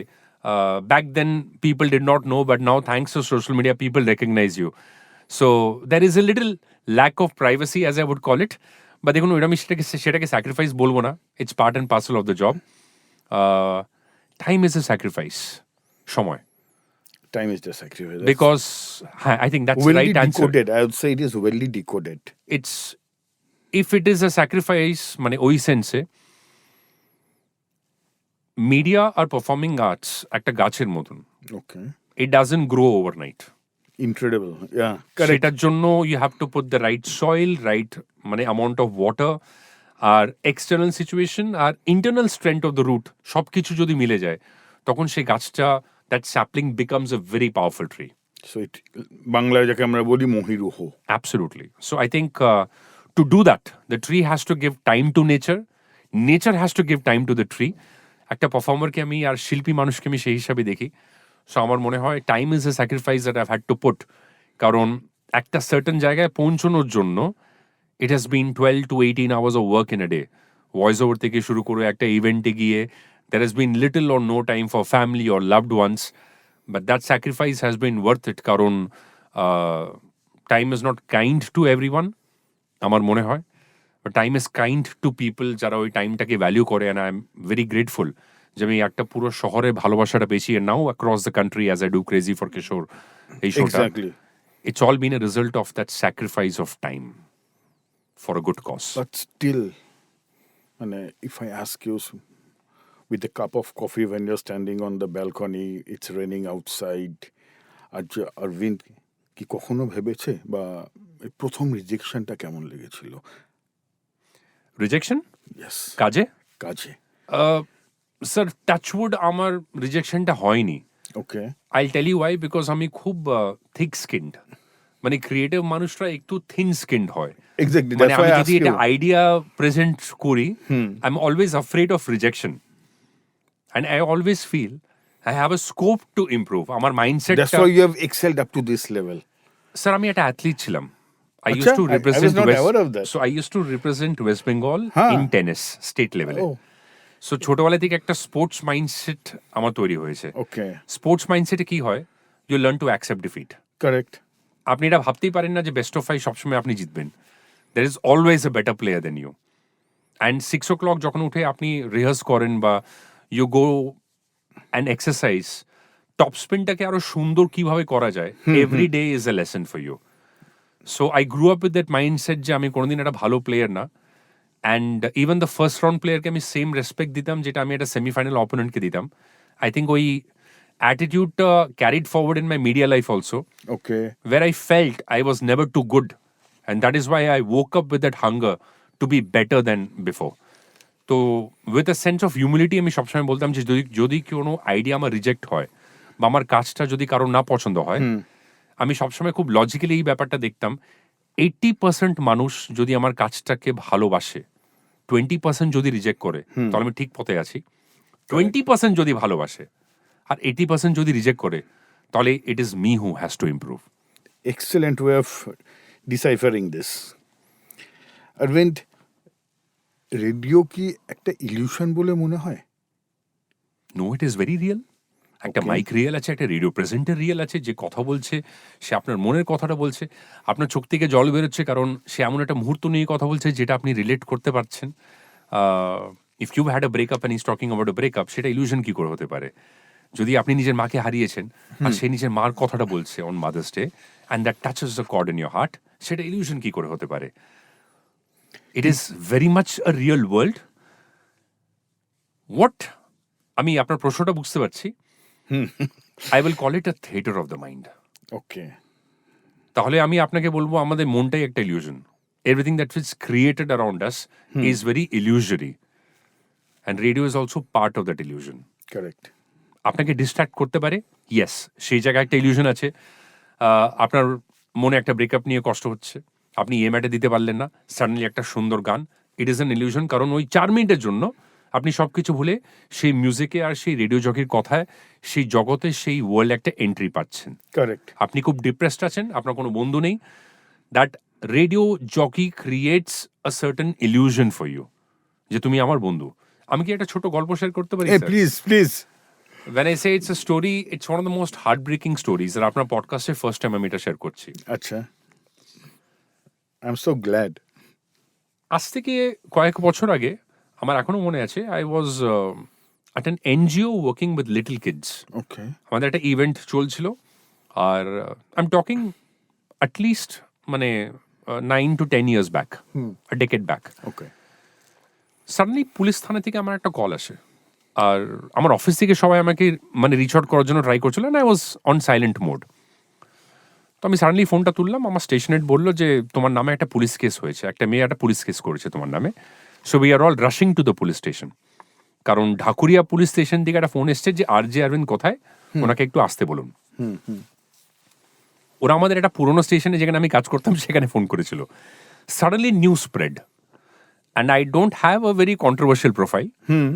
back then people did not know but now thanks to social media people recognise you so there is a little lack of privacy as I would call it বা দেখুন ওইটা আমি সেটাকে স্যাক্রিফাইস বলবো না it's part and parcel of the job time is a sacrifice সময় Time is the sacrifice. Because হ্যাঁ I think that's Well right answer decoded. I would say it is well decoded. It's if it is a sacrifice মানে ওই সেন্সে মিডিয়া আর পারফর্মিং আর্টস একটা গাছের মতন Okay. It doesn't grow overnight Incredible. Yeah. Correct. সেটার জন্য you have to put the right soil right মানে অ্যামাউন্ট অফ ওয়াটার আর এক্সটার্নাল সিচুয়েশন আর internal strength of the root সব কিছু যদি মিলে যায় তখন সেই গাছটা that sapling becomes a very powerful tree So it বাংলায় যাকে আমরা বলি মহিরুহ। Absolutely. So I think to do that, the tree has to give time to nature. Nature has to give time to the tree. একটা পারফর্মারকে আমি আর শিল্পী মানুষকে আমি সেই হিসাবে দেখি সো আমার মনে হয় time is a sacrifice that I had to put কারণ একটা সার্টেন জায়গায় পৌঁছানোর জন্য it has been 12 to 18 hours of work in a day. Voice over থেকে শুরু করে একটা ইভেন্টে গিয়ে there has been little or no time for family or loved ones. But that sacrifice has been worth it কারণ time is not kind to everyone আমার মনে হয় but time is kind to people যারা ওই টাইমটাকে ভ্যালু করে and I am very grateful যে আমি একটা পুরো শহরে ভালোবাসাটা পেয়েছি and now across the country as I do Crazy for Kishore এই শোটা Exactly. it's all been a result of that sacrifice of time for a good cause. But still, মানে if I ask you with a cup of coffee when you're standing on the balcony, it's raining outside, Aurobindo কি কখনো ভেবেছে বা এই প্রথম রিজেকশনটা কেমন লেগেছিল? Rejection Yes. কাজে কাজে। স্যার টাচউড আমার রিজেকশনটা হয়নি Okay. আইল টেল ইউ ওয়াই, বিকজ আমি খুব থিক স্কিন্ড, মানে ক্রিয়েটিভ মানুষরা একটু থিন স্কিন্ড হয়। এক্স্যাক্টলি, মানে দ্যাটস আমি হোয়াই আই যদি আস্ক এটা ইউ। আইডিয়া প্রেজেন্ট করি, I am always afraid of rejection, and I always feel I have a scope to improve. আমার দ্যাটস মাইন্ডসেটটা, why you have excelled up to this level. Sir আমি একটা অ্যাথলিট ছিলাম। I আচ্ছা, used to I was represent not West, aware of that. so I used to represent West Bengal Huh. in tennis state level. Oh, so ছোটবেলা থেকে একটা স্পোর্টস মাইন্ডসেট আমার তৈরি হয়েছে। ওকে, স্পোর্টস মাইন্ডসেটে কি হয়, you learn to accept defeat. Correct. আপনি এটা ভাবতেই পারেন না যে বেস্ট অফ 5 সবসময় আপনি জিতবেন। There is always a better player than you. And 6 o'clock যখন উঠে আপনি রিহার্স করেন বা you go and exercise, top স্পিনটাকে আরো সুন্দর কিভাবে করা যায়, every day is a lesson for you. So I grew up with that mindset যে আমি কোনোদিন একটা ভালো প্লেয়ার না। And even the first round প্লেয়ারকে আমি সেম রেসপেক্ট দিতাম যেটা আমি একটা সেমিফাইনাল অপোনেন্টকে দিতাম। আই থিঙ্ক ওই অ্যাটিটিউডটা carried forward in my media life also, okay, where I felt I was never too good. And that is why I woke up with that hunger to be better than before. তো with a sense of humility আমি সবসময় বলতাম যে যদি কোনো আইডিয়া আমার রিজেক্ট হয় বা আমার কাজটা যদি কারো না পছন্দ হয়, আমি সবসময় খুব লজিক্যালি এই ব্যাপারটা দেখতাম। 80% মানুষ যদি আমার কাজটাকে ভালোবাসে, 20% যদি রিজেক্ট করে, তাহলে আমি ঠিক পথে আছি। 20% যদি ভালোবাসে আর 80% যদি রিজেক্ট করে, তাহলে it is me who has to improve. Excellent way of deciphering this. Arvind, radio কি একটা ইলিউশন বলে মনে হয়? No, it is very real. একটা Okay. মাইক রিয়েল আছে, একটা রেডিও প্রেজেন্টার রিয়েল আছে, যে কথা বলছে সে আপনার মনের কথাটা বলছে, আপনার চোখ থেকে জল বেরোচ্ছে কারণ সে এমন একটা মুহূর্ত নিয়ে কথা বলছে যেটা আপনি রিলেট করতে পারছেন। If you had a breakup and is talking about a breakup, সেটা ইলিউশন কি করে হতে পারে? যদি আপনি নিজের মাকে হারিয়েছেন আর সে নিজের মার কথাটা বলছে on Mother's Day and that touches the chord in your heart, সেটা ইলিউশন কি করে হতে পারে? It is very much a real world. What, আমি আপনার প্রশ্নটা বুঝতে পারছি। I will call it a theatre of the mind. Okay, তাহলে আমি আপনাকে বলবো আমাদের মনটাই একটা illusion. Everything that is created around us is very illusionary, and radio is also part of that illusion. Correct. আপনাকে ডিস্ট্র্যাক্ট করতে পারে, ইয়েস, সেই জায়গায় একটা ইলিউশন আছে। আপনার মনে একটা ব্রেকআপ নিয়ে কষ্ট হচ্ছে, আপনি ইএমআইটা দিতে পারলেন না, সাডেনলি একটা সুন্দর গান, ইট ইজ অ্যান ইলিউশন। কারণ ওই 4 মিনিটের জন্য আপনি সব কিছু ভুলে সেই মিউজিকে আর সেই রেডিও জকির কথায় সেই জগতে, সেই ওয়ার্ল্ডে একটা এন্ট্রি পাচ্ছেন। কারেক্ট। আপনি খুব ডিপ্রেসড আছেন, আপনার কোনো বন্ধু নেই, that radio jockey creates a certain illusion for you যে তুমি আমার বন্ধু। আমি কি একটা ছোট গল্প শেয়ার করতে পারি? Please please. When I say it's a story, it's one of the most heartbreaking stories. আর আপনার পডকাস্টে ফার্স্ট টাইম আমি এটা শেয়ার করছি। আচ্ছা, আই এম সো গ্ল্যাড। আজ থেকে কয়েক বছর আগে, আমার এখনো মনে আছে, I was at an NGO working with little kids. Okay, আমাদের একটা ইভেন্ট চলছিল, আর আই এম টকিং অ্যাটলিস্ট মানে 9 to 10 years back, a decade back. Okay, suddenly police থানা থেকে আমার একটা কল আসে, আর আমার অফিস থেকে সবাই আমাকে মানে রিচ আউট করার জন্য ট্রাই করছিল, and I was on silent mode. তো আমি সাডেনলি ফোনটা তুললাম, আমার স্টেশন হেড বললো যে তোমার নামে একটা পুলিশ কেস হয়েছে, একটা মেয়ে একটা পুলিশ কেস করেছে তোমার নামে। So we R all rushing to the police station. কারণ ঢাকুরিয়া পুলিশ স্টেশন থেকে একটা ফোন এসছে যে RJ অরবিন্দ কোথায়, ওনাকে একটু আসতে বলুন। ওরা আমাদের একটা পুরোনো স্টেশনে যেখানে আমি কাজ করতাম সেখানে ফোন করেছিল। Suddenly news spread, and I don't have a very controversial profile.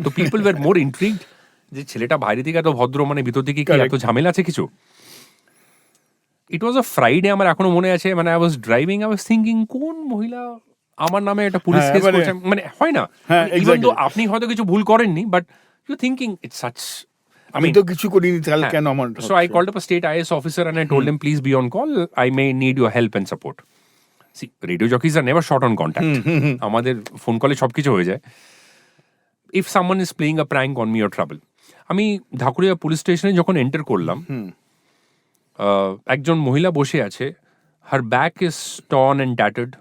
তো পিপল ওয়ার মোর ইন্ট্রিগড যে ছেলেটা বাইরে থেকে এত ভদ্র, মানে ভিতর থেকে কি এত ঝামেলা আছে কিছু। ইট ওয়াজ আ ফ্রাইডে, আমার এখনো মনে আছে, মানে I was driving, I was thinking কোন মহিলা আমার নামে একটা পুলিশ কেস করছে, মানে হয় না, ইভেন দো আপনি হয়তো কিছু ভুল করেননি, but you thinking it's such, আমি তো কিছু করিনি, তাহলে কেন আমার? So I called up a state IAS officer and I told him, please be on call. I may need your help and support. See, radio jockeys are never short on contact. আমাদের ফোন কলে সবকিছু হয়ে যায়। If someone is playing a prank on me or trouble. আমি ঢাকুরিয়া পুলিশ স্টেশনে যখন এন্টার করলাম, একজন মহিলা বসে আছে, her back is torn and tattered,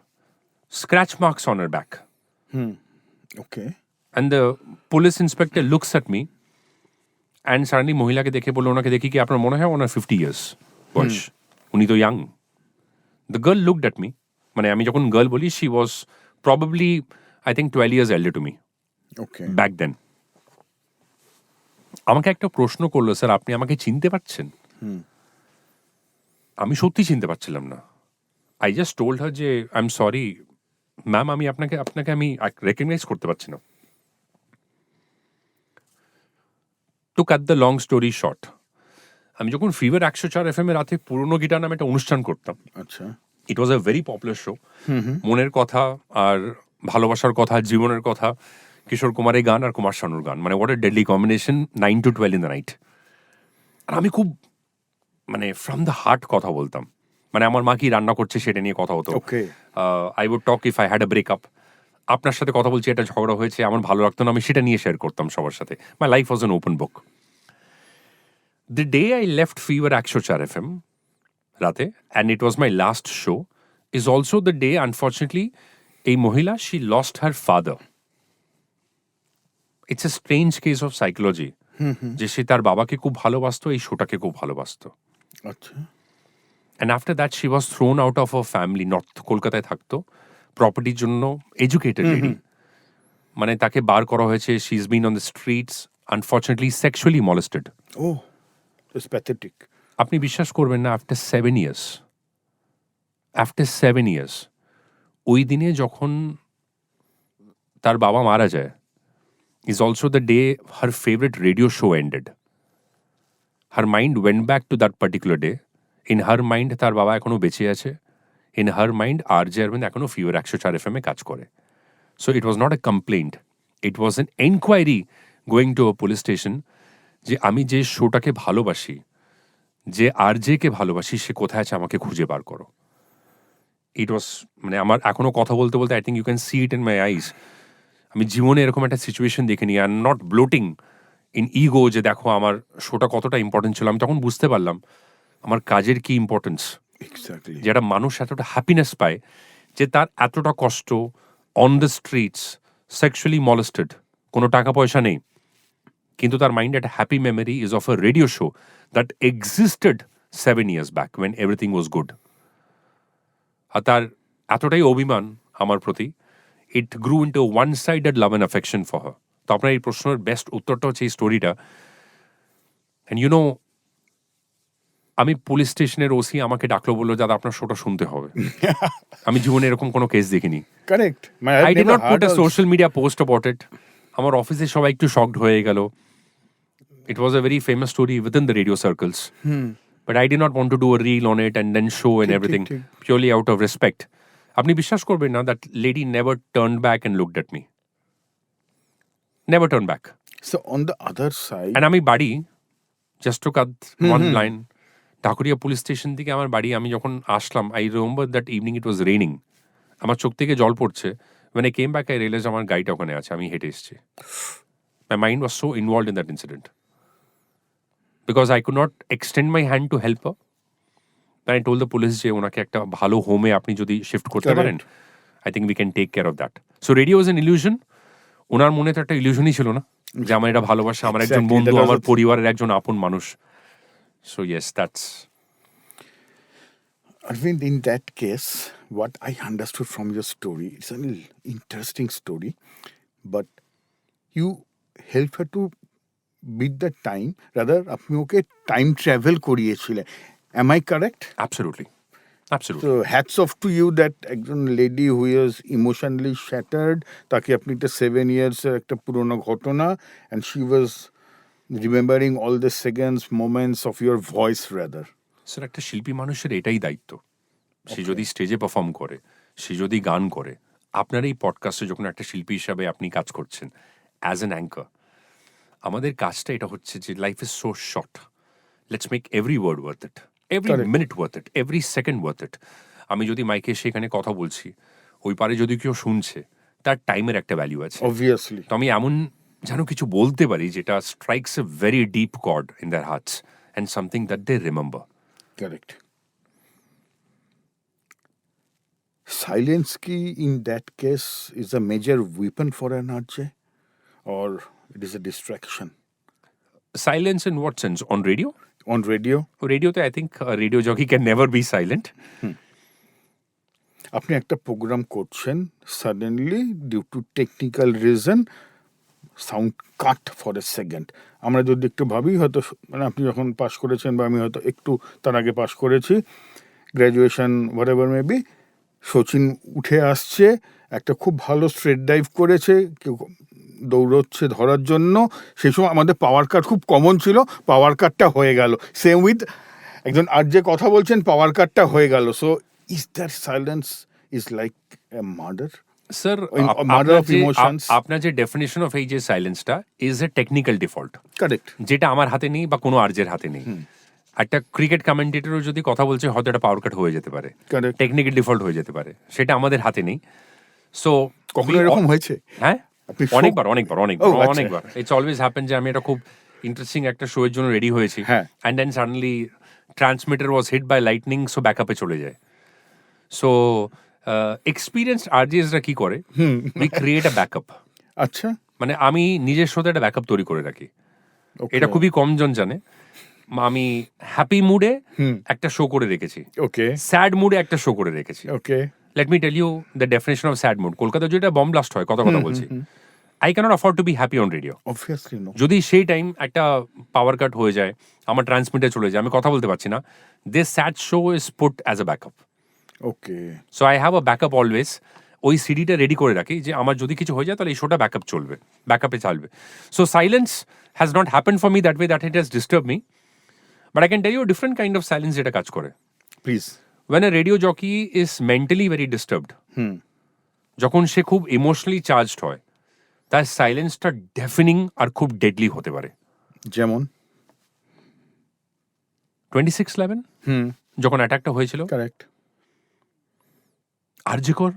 scratch marks on her back. Okay, And the police inspector looks at me and suddenly মহিলাকে দেখে বললো, ওনাকে দেখি কি আপনার মনে হয় ওনার 50 years বয়স, উনি তো young. The girl looked at me, মানে আমি যখন গার্ল বলি, she was probably I think 12 years elder to me okay, back then. আমাকে একটা প্রশ্ন করলো, স্যার আপনি আমাকে চিনতে পারছেন? আমি সত্যি চিনতে পারছিলাম না। আই জাস্ট টোল্ড হার যে আই এম সরি ম্যাম, আমি আপনাকে আমি রেকগনাইজ করতে পারছি না। Two cut the long story short, আমি যখন ফিভার 104 FM এ রাতে পুরনো গিটার নামে একটা অনুষ্ঠান করতাম, আচ্ছা, ইট was a very popular show. মনের কথা আর ভালোবাসার কথা, জীবনের কথা, কিশোর কুমারের গান আর কুমার শানুর গান, মানে what a deadly combination, 9 to 12 in the night. আর আমি খুব মানে ফ্রম দ্য হার্ট কথা বলতাম, মানে আমার মা কি রান্না করছে সেটা নিয়ে কথা হতো। Okay, I would talk if I had a breakup, আপনার সাথে কথা বলছি, একটা ঝগড়া হয়েছে, আমার ভালো লাগতো না, আমি সেটা নিয়ে শেয়ার করতাম সবার সাথে। My life was an open book. The day I left fever 104 FM রাতে, and it was my last show, is also the day unfortunately এই মহিলা she lost her father. It's a strange case of psychology, যে সে তার বাবাকে খুব ভালোবাসতো, এই শোটাকে খুব ভালোবাসতো। আচ্ছা, and after that she was thrown out of a family, north কলকাতায় থাকতো, প্রপার্টির জন্য, এডুকেটেড লেডি, মানে তাকে বার করা হয়েছে, she is been on the streets, unfortunately sexually molested. Oh it's pathetic. আপনি বিশ্বাস করবেন না, আফটার 7 years, ওই দিনে যখন তার বাবা মারা যায়, is also the day her favourite radio show ended. Her mind went back to that particular day. In her mind তার বাবা এখনো বেঁচে আছে, in her mind RJ Arvind এখনো ফিভার 104 FM এ কাজ করে। So it was not a complaint, it was an enquiry going to a police station, যে আমি যে শোটাকে ভালোবাসি, যে RJ-কে ভালোবাসি, সে কোথায় আছে আমাকে খুঁজে বার করো। ইট ওয়াজ মানে আমার এখনো কথা বলতে বলতে I think you can see it in my eyes. আমি জীবনে এরকম একটা সিচুয়েশন দেখিনি, আর নট ব্লোটিং ইন ইগো যে দেখো আমার শোটা কতটা ইম্পর্টেন্ট ছিল। আমি তখন বুঝতে পারলাম আমার কাজের কি ইম্পর্টেন্স, এক্স্যাক্টলি। যে একটা মানুষ এতটা হ্যাপিনেস পায়, যে তার এতটা কষ্ট, on the streets, sexually molested, কোনো টাকা পয়সা নেই, কিন্তু তার মাইন্ডে একটা happy memory is of a radio show that existed 7 years back when everything was good. আর তার এতটাই অভিমান আমার প্রতি, it grew into one sided love and affection for her. তো আপনার এই প্রশ্নের বেস্ট উত্তরটা হচ্ছে এই স্টোরিটা। অ্যান্ড ইউ নো, আমি পুলিশ স্টেশনের ওসি আমাকে ডাকলো, বললো দাদা আপনার শোটা শুনতে হবে। আমি জীবনে এরকম কোনো কেস দেখিনি। Correct, I did not put a social media post about it. আমার অফিসে সবাই একটু শকড হয়ে গেল। It was a very famous story within the radio circles. But I did not want to do a reel on it and then show and ঠিক, everything, ঠিক। purely out of respect. আপনি বিশ্বাস করবেন না, that lady never turned back and looked at me. Never turned back. So on the other side, And আমি বাড়ি, just to cut one line, Dhakuria police station থেকে আমার বাড়ি আমি যখন আসলাম, I remember that evening it was raining. আমার চোখ থেকে জল পড়ছে। When I came back, I realized আমার গাড়িটা ওখানে আছে, আমি হেঁটে এসেছি। My mind was so involved in that incident. Because I could not extend my hand to help her. Then I told the police যে ওনাকে একটা ভালো হোমে আপনি যদি শিফট করতে পারেন, I think we can take care of that. So radio is an illusion. ওনার মনে তো একটা ইলিউশনই ছিল না যে আমার এটা ভালোবাসা, আমার একজন Exactly, বন্ধু, that was আমার a- পরিবারের একজন আপন মানুষ। So yes, that's Arvind, in that case, what I understood from your story, it's an interesting story, but you helped her to beat the time, rather আপনি ওকে টাইম ট্রাভেল করিয়েছিলেন। Am I correct? absolutely. So hats off to you that একজন lady who is emotionally shattered, তাকে আপনি একটা 7 years একটা পুরোনো ঘটনা, and she was remembering all the seconds, moments of your voice rather. Sir, একটা শিল্পী মানুষের এটাই দায়িত্ব। সে যদি স্টেজে পারফর্ম করে, সে যদি গান করে, আপনার এই পডকাস্টে যখন একটা শিল্পী হিসাবে আপনি কাজ করছেন অ্যাজ অ্যান অ্যাঙ্কার, আমাদের কাজটা এটা হচ্ছে যে life is so short, let's make every word worth it, every Correct. Minute worth it, every second worth it. আমি যদি মাইকে সেখানে কথা বলছি, ওই পারে যদি কেউ শুনছে, তার টাইমের একটা ভ্যালু আছে। Obviously. তো আমি এমন যেন কিছু বলতে পারি যেটা strikes a very deep chord in their hearts and something that they remember. Correct. Silence ki in that case is a major weapon for an RJ, or it is a distraction? Silence in what sense? On radio? On radio, Radio, I think a radio jockey can never be silent. আপনি একটা প্রোগ্রাম করছেন, suddenly due to technical reason sound cut for a second. আমরা যদি একটু ভাবি, হয়তো মানে আপনি যখন পাস করেছেন বা আমি হয়তো একটু তার আগে পাস করেছি, graduation what ever maybe, Sachin উঠে আসছে, একটা খুব ভালো স্ট্রেট ডাইভ করেছে, কেউ দৌড়চ্ছে ধরার জন্য, সেই সময় আমাদের পাওয়ার কাট খুব কমন ছিল, পাওয়ার কাটটা হয়ে গেল। সেম উইথ একজন আর যে কথা বলছেন, পাওয়ার কাটটা হয়ে গেল। So is that silence is like a murder? Sir murder of emotions. আপনার যে ডেফিনেশন অফ এই যে সাইলেন্সটা is a technical default, correct. যেটা আমার হাতে নেই বা কোনো আর্জের হাতে নেই। একটা ক্রিকেট কমেন্টেটরও যদি কথা বলছে, হয়তো একটা পাওয়ার কাট হয়ে যেতে পারে, Correct. টেকনিক্যাল ডিফল্ট হয়ে যেতে পারে, সেটা আমাদের হাতে নেই। সো কখনো এরকম হয়েছে? হ্যাঁ, আপনি show- অনেকবার ও, আচ্ছা। অনেকবার। ইটস অলওয়েজ হ্যাপেন যে আমি একটা খুব ইন্টারেস্টিং একটা শো এর জন্য রেডি হয়েছি, হ্যাঁ। And then suddenly transmitter was hit by lightning, so ব্যাকআপে চলে যায়। সো এক্সপিরিয়েন্সড আরজিএসরা কি করে, উই ক্রিয়েট আ ব্যাকআপ। আচ্ছা, মানে আমি নিজের সাথে একটা ব্যাকআপ তৈরি করে রাখি। okay. এটা খুবই কমজন জানে। আমি হ্যাপি মুডে একটা শো করে রেখেছি, ওকে স্যাড মুডে একটা শো করে রেখেছি। Okay let me tell you the definition of sad mood. কলকাতায় যেটা বম ব্লাস্ট হয়, কথা বলছি, I can't afford to be happy on radio. Obviously no. যদি সেই টাইম একটা পাওয়ার কাট হয়ে যায়, আমার ট্রান্সমিটার চলে যায়, আমি কথা বলতে পারছি না, this sad show is put as a backup. Okay so I have a backup always. ওই সিডিটা রেডি করে রাখি যে আমার যদি কিছু হয়ে যায় তাহলে এই শোটা ব্যাকআপ চলবে, ব্যাকআপে চলবে। So silence has not happen for me that way that it has disturb me, but I can tell you different kind of silence যেটা কাজ করে। Please. When a radio jockey is mentally very disturbed, যখন সে খুব ইমোশনালি চার্জড হয়, তার সাইলেন্সটা ডেফিনিং আর খুব ডেডলি হতে পারে। যেমন 26/11 যখন অ্যাটাকটা হয়েছিল, কারেক্ট, আরজিকর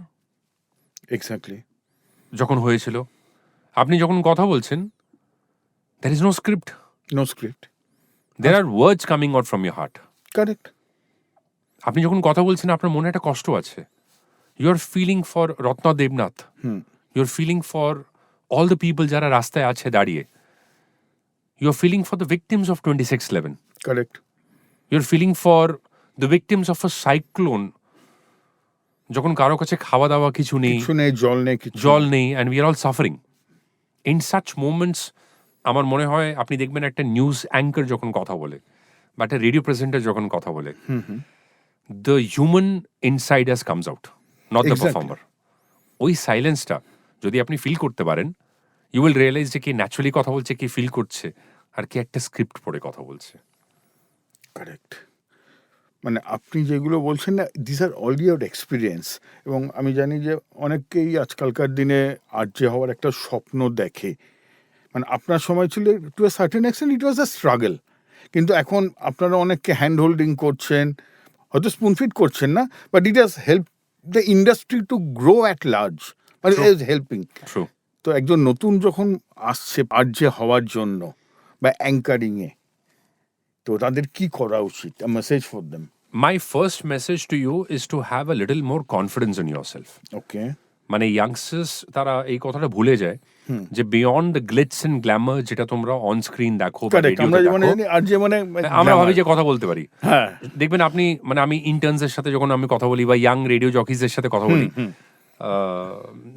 এক্স্যাক্টলি। যখন হয়েছিল, আপনি যখন কথা বলছেন, there is no script, no script. there are words coming out from your heart. Correct. আপনি যখন কথা বলছেন, আপনার মনে একটা কষ্ট আছে, you are feeling for Ratna Debnath, you are feeling for all the people যারা রাস্তায় আছে দাঁড়িয়ে, you are feeling for the victims of 26/11, correct. You are feeling for the victims of a cyclone, যখন কারো কাছে খাওয়া দাওয়া কিছু নেই, কিছু নেই, জল নেই, কিছু জল নেই, and we are all suffering. In such moments আমার মনে হয় আপনি দেখবেন একটা নিউজ অ্যাঙ্কার যখন কথা বলে বা একটা রেডিও প্রেজেন্টার যখন কথা বলে, the human inside us comes out, not the Exactly. Performer. ওই সাইলেন্সটা যদি আপনি ফিল করতে পারেন, ইউ উইল রিয়েলাইজ যে কি ন্যাচুরালি কথা বলছে, কি ফিল করছে, আর কি একটা স্ক্রিপ্ট পড়ে কথা বলছে। কারেক্ট। মানে আপনি যেগুলো বলছেন না, this are all your experience. এবং আমি জানি যে অনেকেই আজকালকার দিনে আরজে হওয়ার একটা স্বপ্ন দেখে। মানে আপনার সময় ছিল to a certain extent it was a struggle, কিন্তু এখন আপনারা অনেককে হ্যান্ড হোল্ডিং করছেন, হয়তো স্পুন ফিট করছেন না, but it has help the industry to grow at large, মানে ইট ইজ হেল্পিং। ট্রু। তো একজন নতুন যখন আসছে আরজে হওয়ার জন্য বা অ্যাঙ্কারিংয়ে, তো তাদের কি করা উচিত? A message for them. My first message to you is to have a little more confidence in yourself. Okay মানে ইয়াংস্টার্স তারা এই কথাটা ভুলে যায় যে beyond the glitz and glamour যেটা তোমরা অন স্ক্রিন দেখো বা কারেক্ট। আমরা রেডিওতে মানে দেখো, জানি আরজে মানে আমরা ভাবি যে কথা বলতে পারি। হ্যাঁ দেখবেন আপনি, মানে আমি ইন্টার্নসের সাথে যখন আমি কথা বলি বা ইয়াং রেডিও জকিজের সাথে কথা বলি,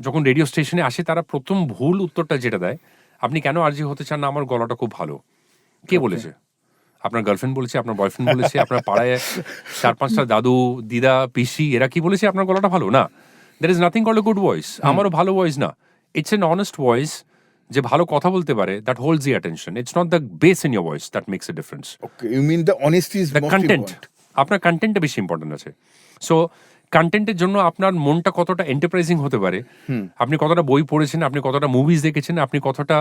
যখন রেডিও স্টেশনে আসে, তারা প্রথম ভুল উত্তরটা যেটা দেয়, আপনি কেন আরজি হতে চান না? আমার গলাটা খুব ভালো। কে বলেছে? আপনার গার্লফ্রেন্ড বলেছে, আপনার বয়ফ্রেন্ড বলেছে, আপনার পাড়ায় 4-5টা দাদু দিদা পিসি এরা কি বলেছে আপনার গলাটা ভালো? না, there is nothing called a good voice. আমারও ভালো ভয়েস না, ইটস এন অনেস্ট ভয়েস যে ভালো কথা বলতে পারে, that holds the attention. It's not the bass in your voice that makes a difference. Okay, you mean the honesty is the most content, important. আপনার কন্টেন্টটা বেশি ইম্পর্টেন্ট আছে। সো কন্টেন্টের জন্য আপনার মনটা কতটা এন্টারপ্রাইজিং হতে পারে, আপনি কতটা বই পড়েছেন, আপনি কতটা মুভিজ দেখেছেন, আপনি কতটা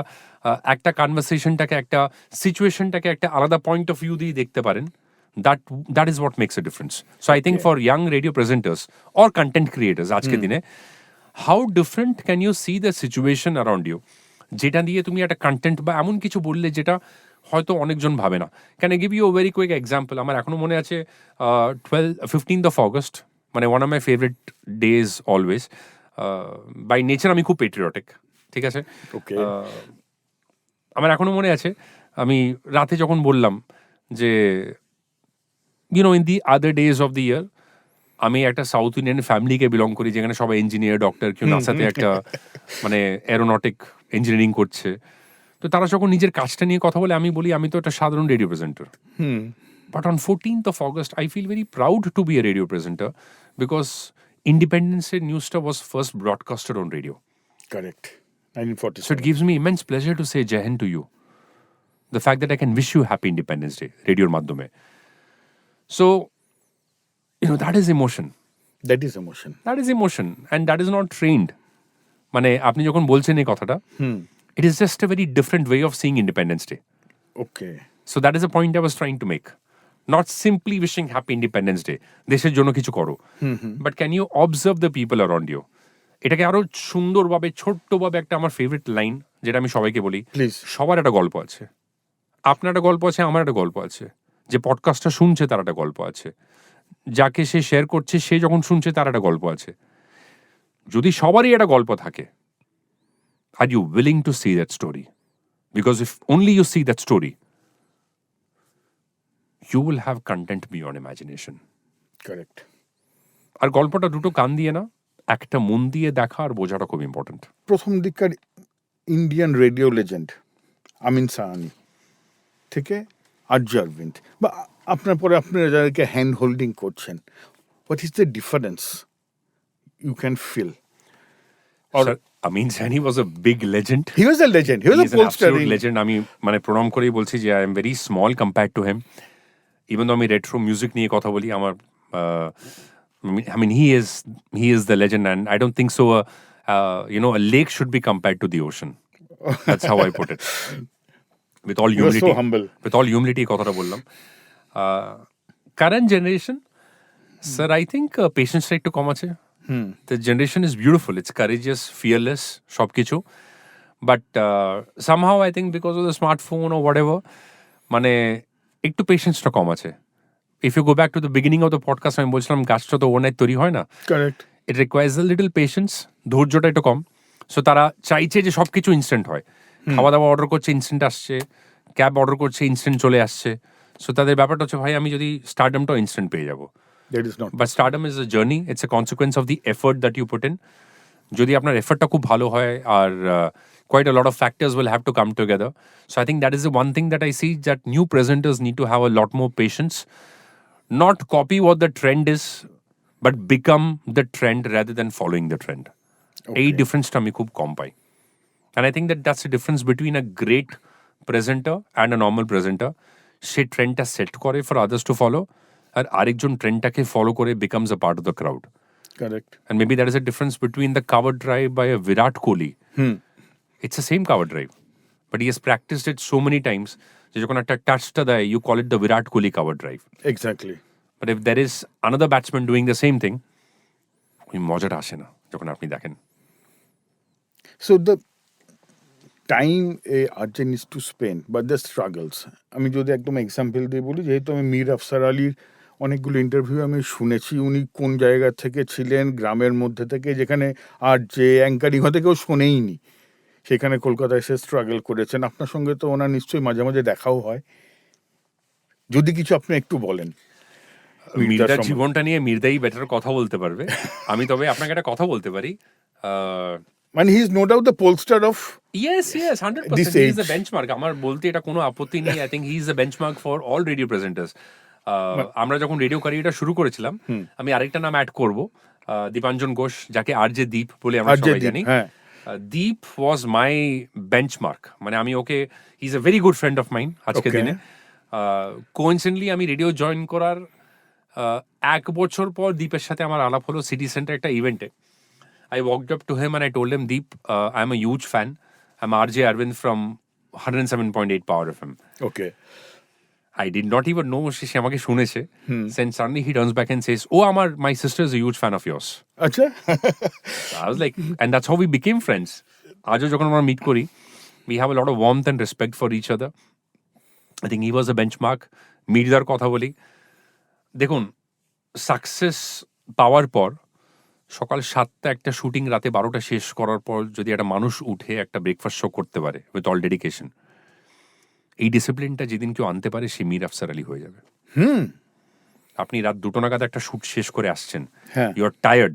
একটা কনভারসেশনটাকে, একটা সিচুয়েশনটাকে একটা আলাদা পয়েন্ট অফ ভিউ দিয়ে দেখতে পারেন, that is what makes a difference. So I think for young radio presenters or content creators আজকের দিনে, how different can you see the situation around you, যেটা দিয়ে তুমি একটা কন্টেন্ট বা এমন কিছু বললে যেটা হয়তো অনেকজন ভাবে না। Can I give you a very quick example? আমার এখনো মনে আছে 15th of August, মানে one of my favourite days always. By nature আমি খুব পেট্রিয়টিক, ঠিক আছে? ওকে আমার এখনো মনে আছে, আমি রাতে যখন বললাম যে you know in the other days of the year, আমি একটা সাউথ ইন্ডিয়ান ফ্যামিলিকে বিলং করি যেখানে সবাই ইঞ্জিনিয়ার, ডক্টর, কেউ নাসাতে একটা মানে অ্যারোনটিক ইঞ্জিনিয়ারিং করছে, তো তারা যখন নিজের কাজটা নিয়ে কথা বলে আমি বলি আমি তো একটা সাধারণ radio presenter. But on 14th of August, I feel very proud to be a radio presenter because Independence Day Newstar was first broadcasted on radio. Correct. So it 1947. gives me immense pleasure to say Jai Hind to you. The fact that I can wish you happy Independence Day, radio madhyame. So, that is emotion. That is emotion. That is emotion. And that is not trained. মানে আপনি যখন বলছেন এই কথাটা, it is just a very different way of seeing Independence Day. Okay. So that is the point I was trying to make. Not simply wishing happy Independence Day. দেশের জন্য কিছু করো। But can you observe the people around you? এটাকে আরো সুন্দরভাবে ছোট্টভাবে একটা আমার ফেভারিট লাইন যেটা আমি সবাইকে বলি, Please. সবার একটা গল্প আছে। আপনার একটা গল্প আছে, আমার একটা গল্প আছে। যে পডকাস্টটা শুনছে তার একটা গল্প আছে। যাকে সে শেয়ার করছে সে যখন শুনছে তার একটা গল্প আছে। যদি সবারই একটা গল্প থাকে, are you willing to see that story? Because if only you see that story, you will have content beyond imagination. Correct. আর গল্পটা দুটো কান দিয়ে না, একটা মন দিয়ে দেখা আর বোঝাটা খুব ইম্পর্টেন্ট। প্রথম দিককার Indian radio legend Amin Sahni থেকে আরজে অরবিন্দ বা আপনার পরে আপনারা যাদেরকে হ্যান্ড হোল্ডিং করছেন, what is the difference you can feel? Sir, Amin Sahni was a big legend. He was a legend, he was He a is an polestar absolute legend. আমি মানে প্রণাম করেই বলছি যে I am very small compared to him. Even though আমি রেট্রো মিউজিক নিয়ে কথা বলি, আমার I mean he is the legend and I don't think so a lake should be compared to the ocean. That's how I put it. With all You are so humility. humble. With all humility কথাটা বললাম। Current generation, sir, I think patience টা একটু কম আছে। The generation is beautiful. It's courageous, fearless, সবকিছু। But somehow I think because of the smartphone or whatever, মানে একটু পেশেন্সটা কম আছে। If you go back to the beginning of the podcast, আমি বলছিলাম গাছটা তো ওভারনাইট তৈরি হয় না। Correct. It requires a little patience, ধৈর্যটা একটু কম। সো তারা চাইছে যে সবকিছু ইনস্ট্যান্ট হয়। খাওয়া দাওয়া অর্ডার করছে, ইনস্ট্যান্ট আসছে। ক্যাব অর্ডার করছে, ইনস্ট্যান্ট চলে আসছে। সো তাদের ব্যাপারটা হচ্ছে ভাই আমি যদি স্টারডমটা ইনস্ট্যান্ট পেয়ে যাবো। That is not. But stardom is a journey. It's a consequence of the effort that you put in. যদি আপনার এফর্টটা খুব ভালো হয় আর quite a lot of factors will have to come together. So I think that is the one thing that I see, that new presenters need to have a lot more patience. Not copy what the trend is, but become the trend rather than following the trend. এই ডিফারেন্সটা আমি খুব কম পাই। And I think that that's the difference between a great presenter and a normal presenter. সে ট্রেন্ডটা সেট করে for others to follow, আর আরেকজন ট্রেন্ডটাকে ফলো করে becomes a part of the crowd. Correct. And maybe that is a difference between the cover drive by a Virat Kohli. It's the same cover drive, but he has practiced it so many times. যে যখন একটা টাচটা দেয়, you call it the Virat Kohli cover drive. Exactly. But if there is another batsman doing the same thing, ওই মজাটা আসে না যখন আপনি দেখেন। So the time A RJ needs to spend বা দ্য স্ট্রাগলস, আমি যদি একদম এক্সাম্পল দিয়ে বলি, যেহেতু আমি মীর আফসার আলীর অনেকগুলো ইন্টারভিউ আমি শুনেছি, উনি কোন জায়গা থেকে ছিলেন, গ্রামের মধ্যে থেকে, যেখানে আরজে অ্যাঙ্কারিং হতে কেউ শোনেইনি, সেখানে কলকাতায় এসে স্ট্রাগল করেছেন। আপনার সঙ্গে তো ওনার নিশ্চয়ই মাঝে মাঝে দেখাও হয়, যদি কিছু আপনি একটু বলেন। মির্দার জীবনটা নিয়ে মির্দাই বেটার কথা বলতে পারবে। আমি তবে আপনাকে একটা কথা বলতে পারি। মানে he is no doubt the polestar of Yes, 100%. This He is age. the benchmark. আমার বলতে এটা কোনো আপত্তি নেই। I think he is the benchmark for all radio presenters. আমরা যখন রেডিও ক্যারিয়ারটা শুরু করেছিলাম, আমি আরেকটা নাম অ্যাড করব, দীপাঞ্জন ঘোষ, যাকে আরজে দীপ বলে আমরা আরজে সবাই দীপ, জানি। হ্যাঁ। Deep was my benchmark. মানে আমি okay, he is a very good friend of mine আজকের Okay. দিনে। কোইন্সিডেন্টলি আমি রেডিও জয়েন করার 1 বছর পর দীপের সাথে আমার আলাপ হলো সিটি সেন্টার একটা ইভেন্টে। I walked up to him and I told him, Deep, I'm a huge fan. I'm RJ Arvind from 107.8 Power FM. Okay. I did not even know সে আমাকে শুনেছে। Then suddenly he turns back and says, oh, my sister is a huge fan of yours. আচ্ছা। I was like, and that's how we became friends. আজও যখন আমরা মিট করি, we have a lot of warmth and respect for each other. I think he was a benchmark. মির্জার কথা বলি, দেখুন, সাকসেস পাওয়ার পর সকাল 7টা একটা শুটিং রাতে 12টা শেষ করার পর যদি একটা মানুষ উঠে একটা ব্রেকফাস্ট শো করতে পারে উইথ অল ডেডিকেশন, এই ডিসিপ্লিনটা যেদিন কেউ আনতে পারে সে মীর আফসার আলী হয়ে যাবে। আপনি রাত 2টো নাগাদ একটা শুট শেষ করে আসছেন, হ্যাঁ। You are tired,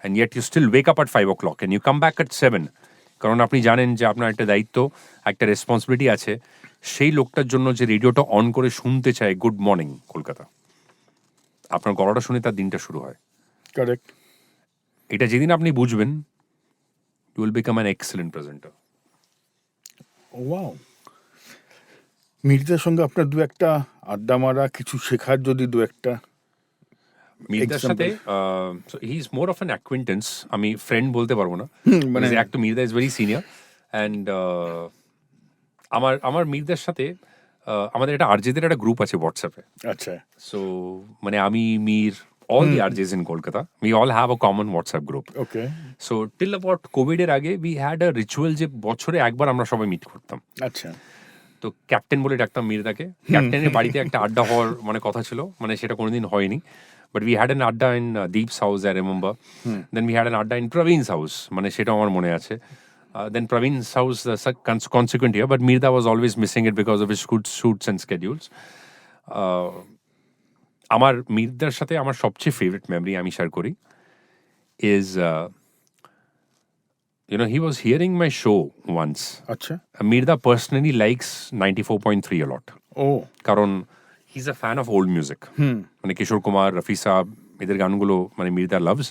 and yet you still wake up at 5 o'clock and you come back at 7 কারণ আপনি জানেন যে আপনার একটা দায়িত্ব, একটা রেসপন্সিবিলিটি আছে সেই লোকটার জন্য যে রেডিওটা অন করে শুনতে চায় গুড মর্নিং কলকাতা, আপনার গলাটা শুনে তার দিনটা শুরু হয়। কারেক্ট। এটা যেদিন আপনি বুঝবেন, you will become an excellent presenter. Wow. মির্জার সঙ্গে আপনার দু একটা আড্ডা মারা, কিছু শেখার যদি দু একটা মির্জার সাথে he is more of an acquaintance, আমি ফ্রেন্ড বলতে পারবো না, মানে এক তো Mirza is very senior and আমার মির্জার সাথে আমাদের একটা আরজেদের একটা গ্রুপ আছে হোয়াটসঅ্যাপে। আচ্ছা, সো মানে আমি, Mir, all the RJs in Kolkata, we all have a common WhatsApp group. Okay, So till about COVID এর আগে we had a ritual যে বছরে একবার আমরা সবাই মিট করতাম। আচ্ছা, তো ক্যাপ্টেন বলে ডাকতাম মির্জাকে। ক্যাপ্টেনের বাড়িতে একটা আড্ডা হওয়ার মানে কথা ছিল, মানে সেটা কোনোদিন হয়নি। But we had an adda in Deep's house, I remember. Then we had an adda in Praveen's house, মানে সেটা আমার মনে আছে। Then Praveen's house consequent year, but Mirda was always missing it because of his shoots and schedules. আমার মির্জার সাথে আমার সবচেয়ে ফেভারিট মেমরি আমি শেয়ার করি is he was hearing my show once. আচ্ছা, Mirda personally likes 94.3 a lot. Oh কারণ he is a fan of old music, মানে কিশোর কুমার, রফি সাহ, এদের গানগুলো মানে Mirza loves.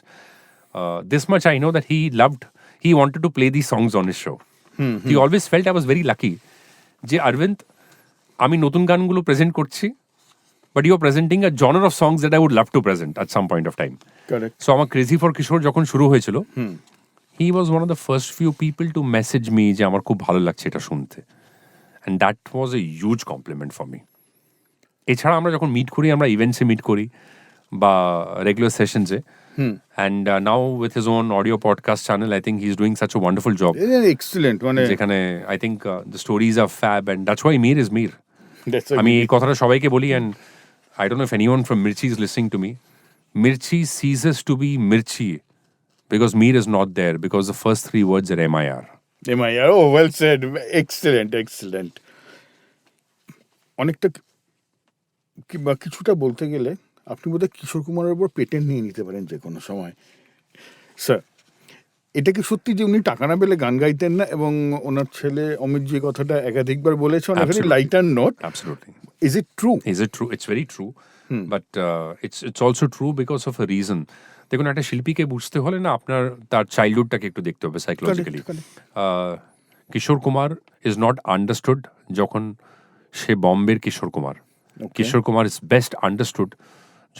This much I know that he wanted to play this songs on his show. He always felt I was very lucky যে অরবিন্দ, আমি নতুন গানগুলো প্রেজেন্ট করছি, but you are presenting a genre of songs that I would love to present at some point of time. Correct. So আমার ক্রেজি ফর কিশোর যখন শুরু হয়েছিল, he was one of the first few people to message me যে আমার খুব ভালো লাগছে এটা শুনতে, and that was a huge compliment for me. এছাড়া আমরা যখন মিট করি, আমরা ইভেন্টসে মিট করি বা রেগুলার সেশনসে, and now with his own audio podcast channel, I think he is doing such a wonderful job. Excellent, মানে যেখানে I think the stories are fab, and that's why Mir is Mir. আমি এই কথাটা সবাইকে বলি, and I don't know if anyone from Mirchi is listening to me, Mirchi ceases to be Mirchi because Mir is not there, because the first three words are MIR. MIR, oh well said, excellent. অনেকটা বা কিছুটা বলতে গেলে আপনি বোধহয় কিশোর কুমারের উপর পেটেন্ট নিয়ে নিতে পারেন যে কোনো সময়। স্যার, এটা কি সত্যি যে উনি টাকা না পেলে গান গাইতেন না, এবং ওনার ছেলে অমিত যে কথাটা একাধিকবার বলেছে on very lighter note? Absolutely. Is it true? Is it true? It's very true. But it's also true because of a reason. দেখুন, একটা শিল্পীকে বুঝতে হলে না আপনার তার চাইল্ডহুডটাকে একটু দেখতে হবে psychologically. Kishore Kumar is not understood যখন সে বম্বের Kishore Kumar. Kishore Kumar is best understood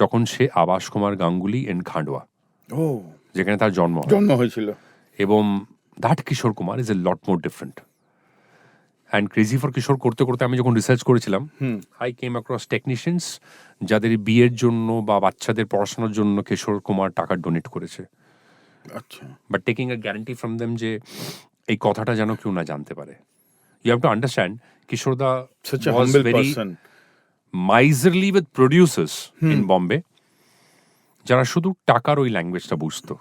যখন সে আবাস কুমার গাঙ্গুলি ইন খান্ডোয়া, ও, যেখানে তার জন্ম হয়েছিল। এবং that Kishore Kumar is a lot more different. And crazy for Kishore করতে করতে আমি যখন রিসার্চ করেছিলাম, আই কেম অ্যাক্রস টেকনিশিয়ানস যাদের বিয়ের জন্য বা বাচ্চাদের পড়াশোনার জন্য কিশোর কুমার টাকা ডোনেট করেছে। আচ্ছা, but taking a guarantee from them যে এই কথাটা যেন কেউ না জানতে পারে। ইউ হ্যাভ টু আন্ডারস্ট্যান্ড, কিশোরদা was very miserly with producers in Bombay যারা শুধু টাকার ওই ল্যাঙ্গুয়েজটা বুঝতো,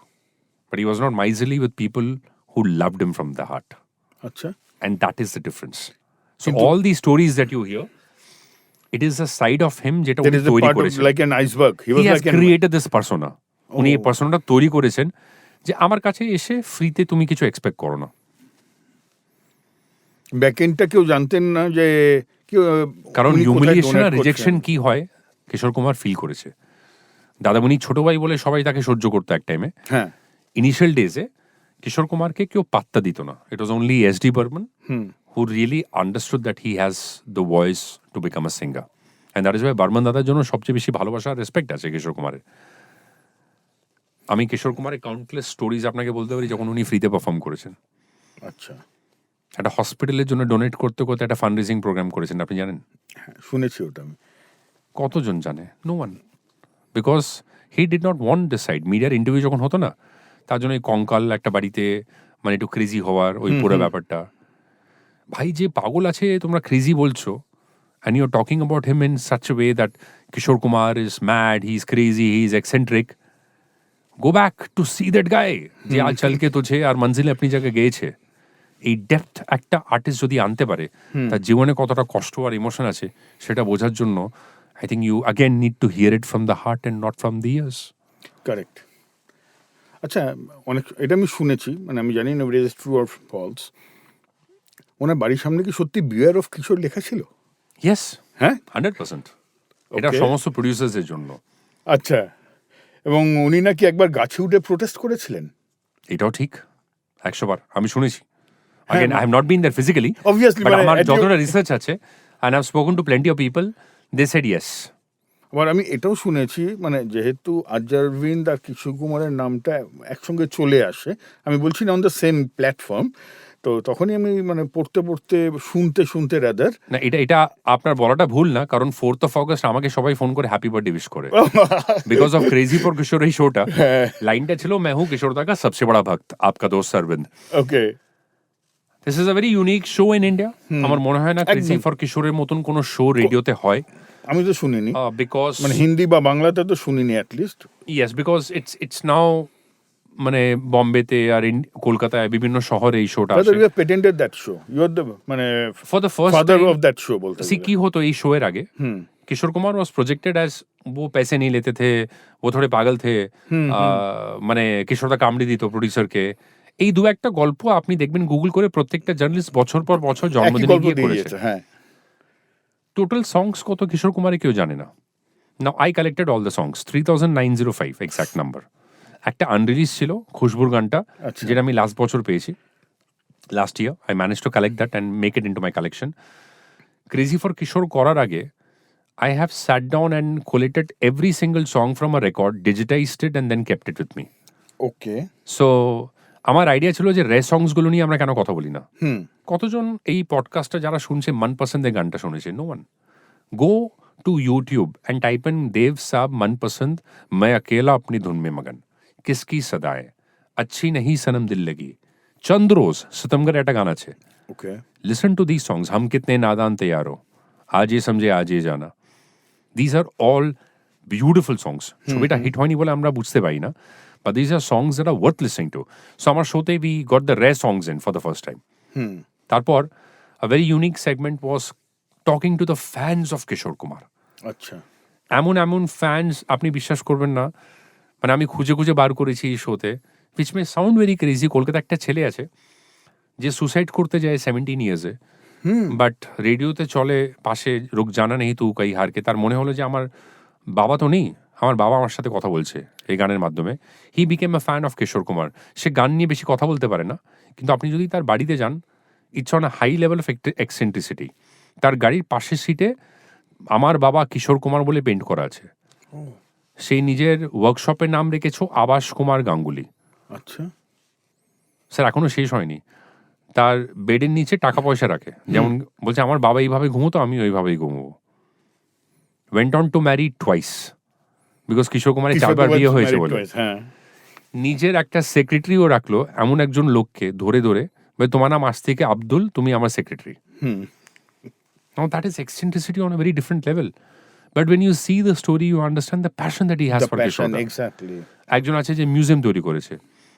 but he was not miserly with people who loved him from the heart. আচ্ছা, And that is the difference. So all these stories that you hear, it is a side of him যেটা উনি তৈরি করেছেন। like an iceberg. He has created this persona. উনি এই পার্সোনাটা তৈরি করেছেন যে আমার কাছে এসে ফ্রিতে তুমি কিছু এক্সপেক্ট করো না। ব্যাকএন্ডটা কেউ জানতেন না যে কারণ হিউমিলিয়েশন আর রিজেকশন কি হয় কিশোর কুমার ফিল করেছে। দাদামণি ছোট ভাই বলে সবাই তাকে সহ্য করতো এক টাইমে। হ্যাঁ, ইনিশিয়াল ডেজে কিশোর কুমারকে কেউ পাত্তা দিত না। It was only S D. Burman who really understood that he has the voice to become a singer. And that is why Barman দাদার জন্য সবচেয়ে বেশি ভালোবাসা আর রেসপেক্ট আছে কিশোর কুমারের। আমি কিশোর কুমারের কাউন্টলেস স্টোরিজ আপনাকে বলতে পারি যখন উনি ফ্রিতে পারফর্ম করেছেন। আচ্ছা, একটা হসপিটালের জন্য ডোনেট করতে করতে একটা ফান্ড রেজিং প্রোগ্রাম করেছেন, আপনি জানেন? হ্যাঁ, শুনেছি ওটা আমি। কতজন জানে? No one, because he did not want this side. মিডিয়ার ইন্টারভিউ যখন হতো না, তার জন্য এই কঙ্কাল একটা বাড়িতে মানে একটু ক্রেজি হওয়ার ওই পুরো ব্যাপারটা। ভাই, যে পাগল আছে তোমরা ক্রেজি বলছো, and you're talking about him in such a way that Kishore Kumar is mad, he's crazy, he's eccentric. Go back to see that guy যে আজ চলকে তুঝে আর মঞ্জিলে আপনি জায়গায় গিয়েছে। এই ডেপথ একটা আর্টিস্ট যদি আনতে পারে, তার জীবনে কতটা কষ্ট আর ইমোশন আছে সেটা বোঝার জন্য I think you again need to hear it from the heart and not from the ears. Correct. আচ্ছা, অনেক এটা আমি শুনেছি, মানে আমি জানি না it is true or false, ওনার বাড়ির সামনে কি সত্যি বিয়ার অফ কিশোর লেখা ছিল? ইয়েস, হ্যাঁ, 100%। এটা ওকে, সমস্ত প্রডিউসার্সের জন্য। আচ্ছা। এবং উনি নাকি একবার গাছে উঠে প্রোটেস্ট করেছিলেন। এটাও ঠিক, 100 বার আমি শুনেছি। হ্যাঁ, Again, I have not been there physically, obviously, but মানে আমার at যতটা your- রিসার্চ আছে, and I've spoken to plenty of people, they said yes. আবার আমি এটাও শুনেছি, মানে যেহেতু আজারভিন্দ আর কিশোর কুমারের নামটা একসঙ্গে চলে আসে, আমি বলছি না অন দ্য সেম প্ল্যাটফর্ম, তো তখনই আমি মানে পড়তে পড়তে শুনতে শুনতে রাদার না, এটা আপনার বলাটা ভুল না, কারণ 4th of August আমাকে সবাই ফোন করে হ্যাপি বার্থডে উইশ করে। বিকজ অফ ক্রেজি ফর কিশোর এই শোটা, লাইনটা ছিল मैं हूं किशोर दा का सबसे बड़ा भक्त आपका दोस्त Arvind. Okay, this is a very unique show in India. আমার মনে হয় না ক্রেজি একদম। ফর কিশোরের মতন কোনো শো রেডিওতে হয়, আমি তো শুনিনি, বিকজ মানে হিন্দি বা বাংলাতে তো শুনিনি অ্যাটলিস্ট। ইয়েস, বিকজ ইটস নাও মানে বম্বেতে আর কলকাতায় বিভিন্ন শহরে এই শোটা Brother, আসে। you have patented that show. You are the মানে for the first father time of that show বলতে सी গেলে। की हो तो ये शो এর আগে Kishore Kumar was projected as वो पैसे नहीं लेते थे, वो थोड़े पागल थे, মানে কিশোরদা কামড়ি দিত প্রডিউসারকে। এই দু একটা গল্প আপনি দেখবেন গুগল করে, প্রত্যেকটা জার্নালিস্ট বছর পর বছর একই জন্মদিনে গল্প গিয়ে দিয়ে করেছে। দিয়েছে, হ্যাঁ। টোটাল সংস কত কিশোর কুমারে কেউ জানে না। Now I collected all the songs, 3905 exact number. একটা আনরিলিজ ছিল খুশবুর গানটা, আচ্ছা। যেটা আমি লাস্ট বছর পেয়েছি, last year I manage to collect that and make it into my collection. Crazy for Kishore করার আগে I have sat down and collated every single song from a record, digitized it and then kept it with me. Okay, So আমার আইডিয়া ছিল যে রে সংসগুলো নিয়ে আমরা কেন কথা বলি না। কতজন এই পডকাস্টটা যারা শুনছে মনপসন্দের গানটা শুনেছে? No one. Go to YouTube and type in Dev Saab Manpasand, मैं अकेला अपनी धुन में मगन, किसकी सदाएं, अच्छी नहीं सनम दिल लगी, चंद रोज, सितमगर একটা গান আছে। ওকে, Listen to these songs, हम कितने नादान तैयार हो, आज ये समझे आज ये जाना। These are all beautiful songs. ছবিটা হিট হয়নি বলে আমরা বুঝতে পারি না, but these are songs that are worth listening to. So আমার শোতে we got the rare songs in for the first time. তারপর a very unique segment was talking to the fans of Kishore Kumar. আচ্ছা, এমন এমন ফ্যান্স আপনি বিশ্বাস করবেন না, মানে আমি খুঁজে খুঁজে বার করেছি এই শোতে, which may sound very crazy. Kolkata একটা ছেলে আছে যে সুসাইড করতে যায় 17 ইয়ার্সে, বাট রেডিওতে চলে পাশে রুক জানা নেই তু কাই হারকে। তার মনে হলো যে আমার বাবা তো নেই, আমার বাবা আমার সাথে কথা বলছে এই গানের মাধ্যমে। He became a fan of Kishore Kumar. সে গান নিয়ে বেশি কথা বলতে পারে না, কিন্তু আপনি যদি তার বাড়িতে যান, it's on a high level of eccentricity. তার গাড়ির পাশের সিটে আমার বাবা কিশোর কুমার বলে পেন্ট করা আছে। সেই নিজের ওয়ার্কশপের নাম রেখেছ আবাস কুমার গাঙ্গুলি। আচ্ছা, স্যার এখনো শেষ হয়নি। তার বেডের নিচে টাকা পয়সা রাখে, যেমন বলছে আমার বাবা এইভাবে ঘুমোতো, আমি ওইভাবেই ঘুমবো। Went on to marry twice, because Kishore কুমারের কিশোর 4 বার কুমার বিয়ে হয়েছে married বলে। twice, হ্যাঁ। নিজের একটা সেক্রেটারিও রাখলো, এমন একজন লোককে ধরে ধরে, ভাই তোমার নাম আজ থেকে আব্দুল, তুমি আমার secretary. Now that is eccentricity on a very different level. But when you see the story, you understand the passion that he has The for passion, Kishore. exactly. একজন আছে যে মিউজিয়াম তৈরি করেছে,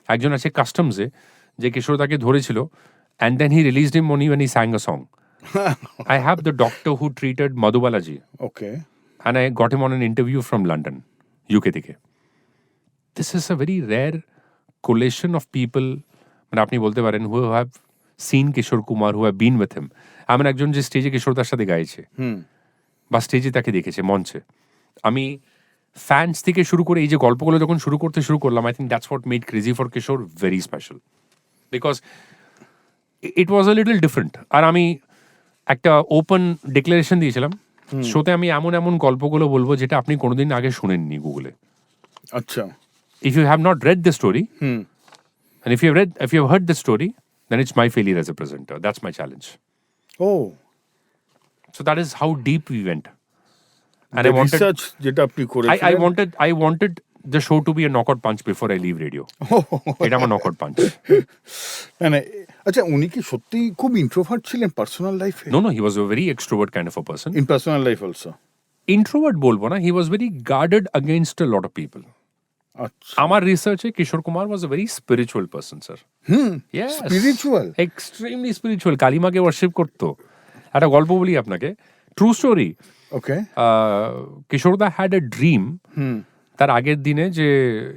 একজন আছে কাস্টমসে যে কিশোরদাকে ধরেছিল, and then he released him only when he sang a song. I have the doctor who treated Madhubalaji, okay, and I got him on an interview from London, UK থেকে. This is a very rare collation of people, মানে আপনি বলতে পারেন, who have seen Kishore Kumar, who have been with him. এমন একজন যে স্টেজে কিশোরদার সাথে গাইছে বা স্টেজে তাকে দেখেছে মঞ্চে। আমি ফ্যান্স থেকে শুরু করে এই যে গল্পগুলো যখন শুরু করলাম, I think that's what made crazy for Kishore very special, because it was a little different. আর আমি একটা ওপেন ডিক্লারেশন দিয়েছিলাম শোতে, আমি এমন এমন গল্পগুলো বলবো যেটা আপনি কোনোদিন আগে শুনেননি গুগলে। আচ্ছা, If you have not read the story, and if you have heard the story, then it's my failure as a presenter. That's my challenge. O, So that is how deep we went. And the I wanted, research যেটা আপনি করেছিলেন, I wanted the show to be a knockout punch before I leave radio. এটা আমার knockout punch. মানে আচ্ছা, উনি কি সত্যি খুব ইন্ট্রোভার্ট ছিলেন পার্সোনাল লাইফে? No, he was a very extrovert kind of a person. In personal life also? Introvert বলবো না, he was very guarded against a lot of people. আচ্ছা, আমার রিসার্চে Kishore Kumar was a very spiritual person, sir. Yes. Spiritual? Extremely spiritual. কালিমাকে ওয়ার্শিপ করতো। একটা গল্প বলি আপনাকে, ট্রু স্টোরি। ওকে, কিশোরদা হ্যাড এ ড্রিম, তার আগের দিনে যে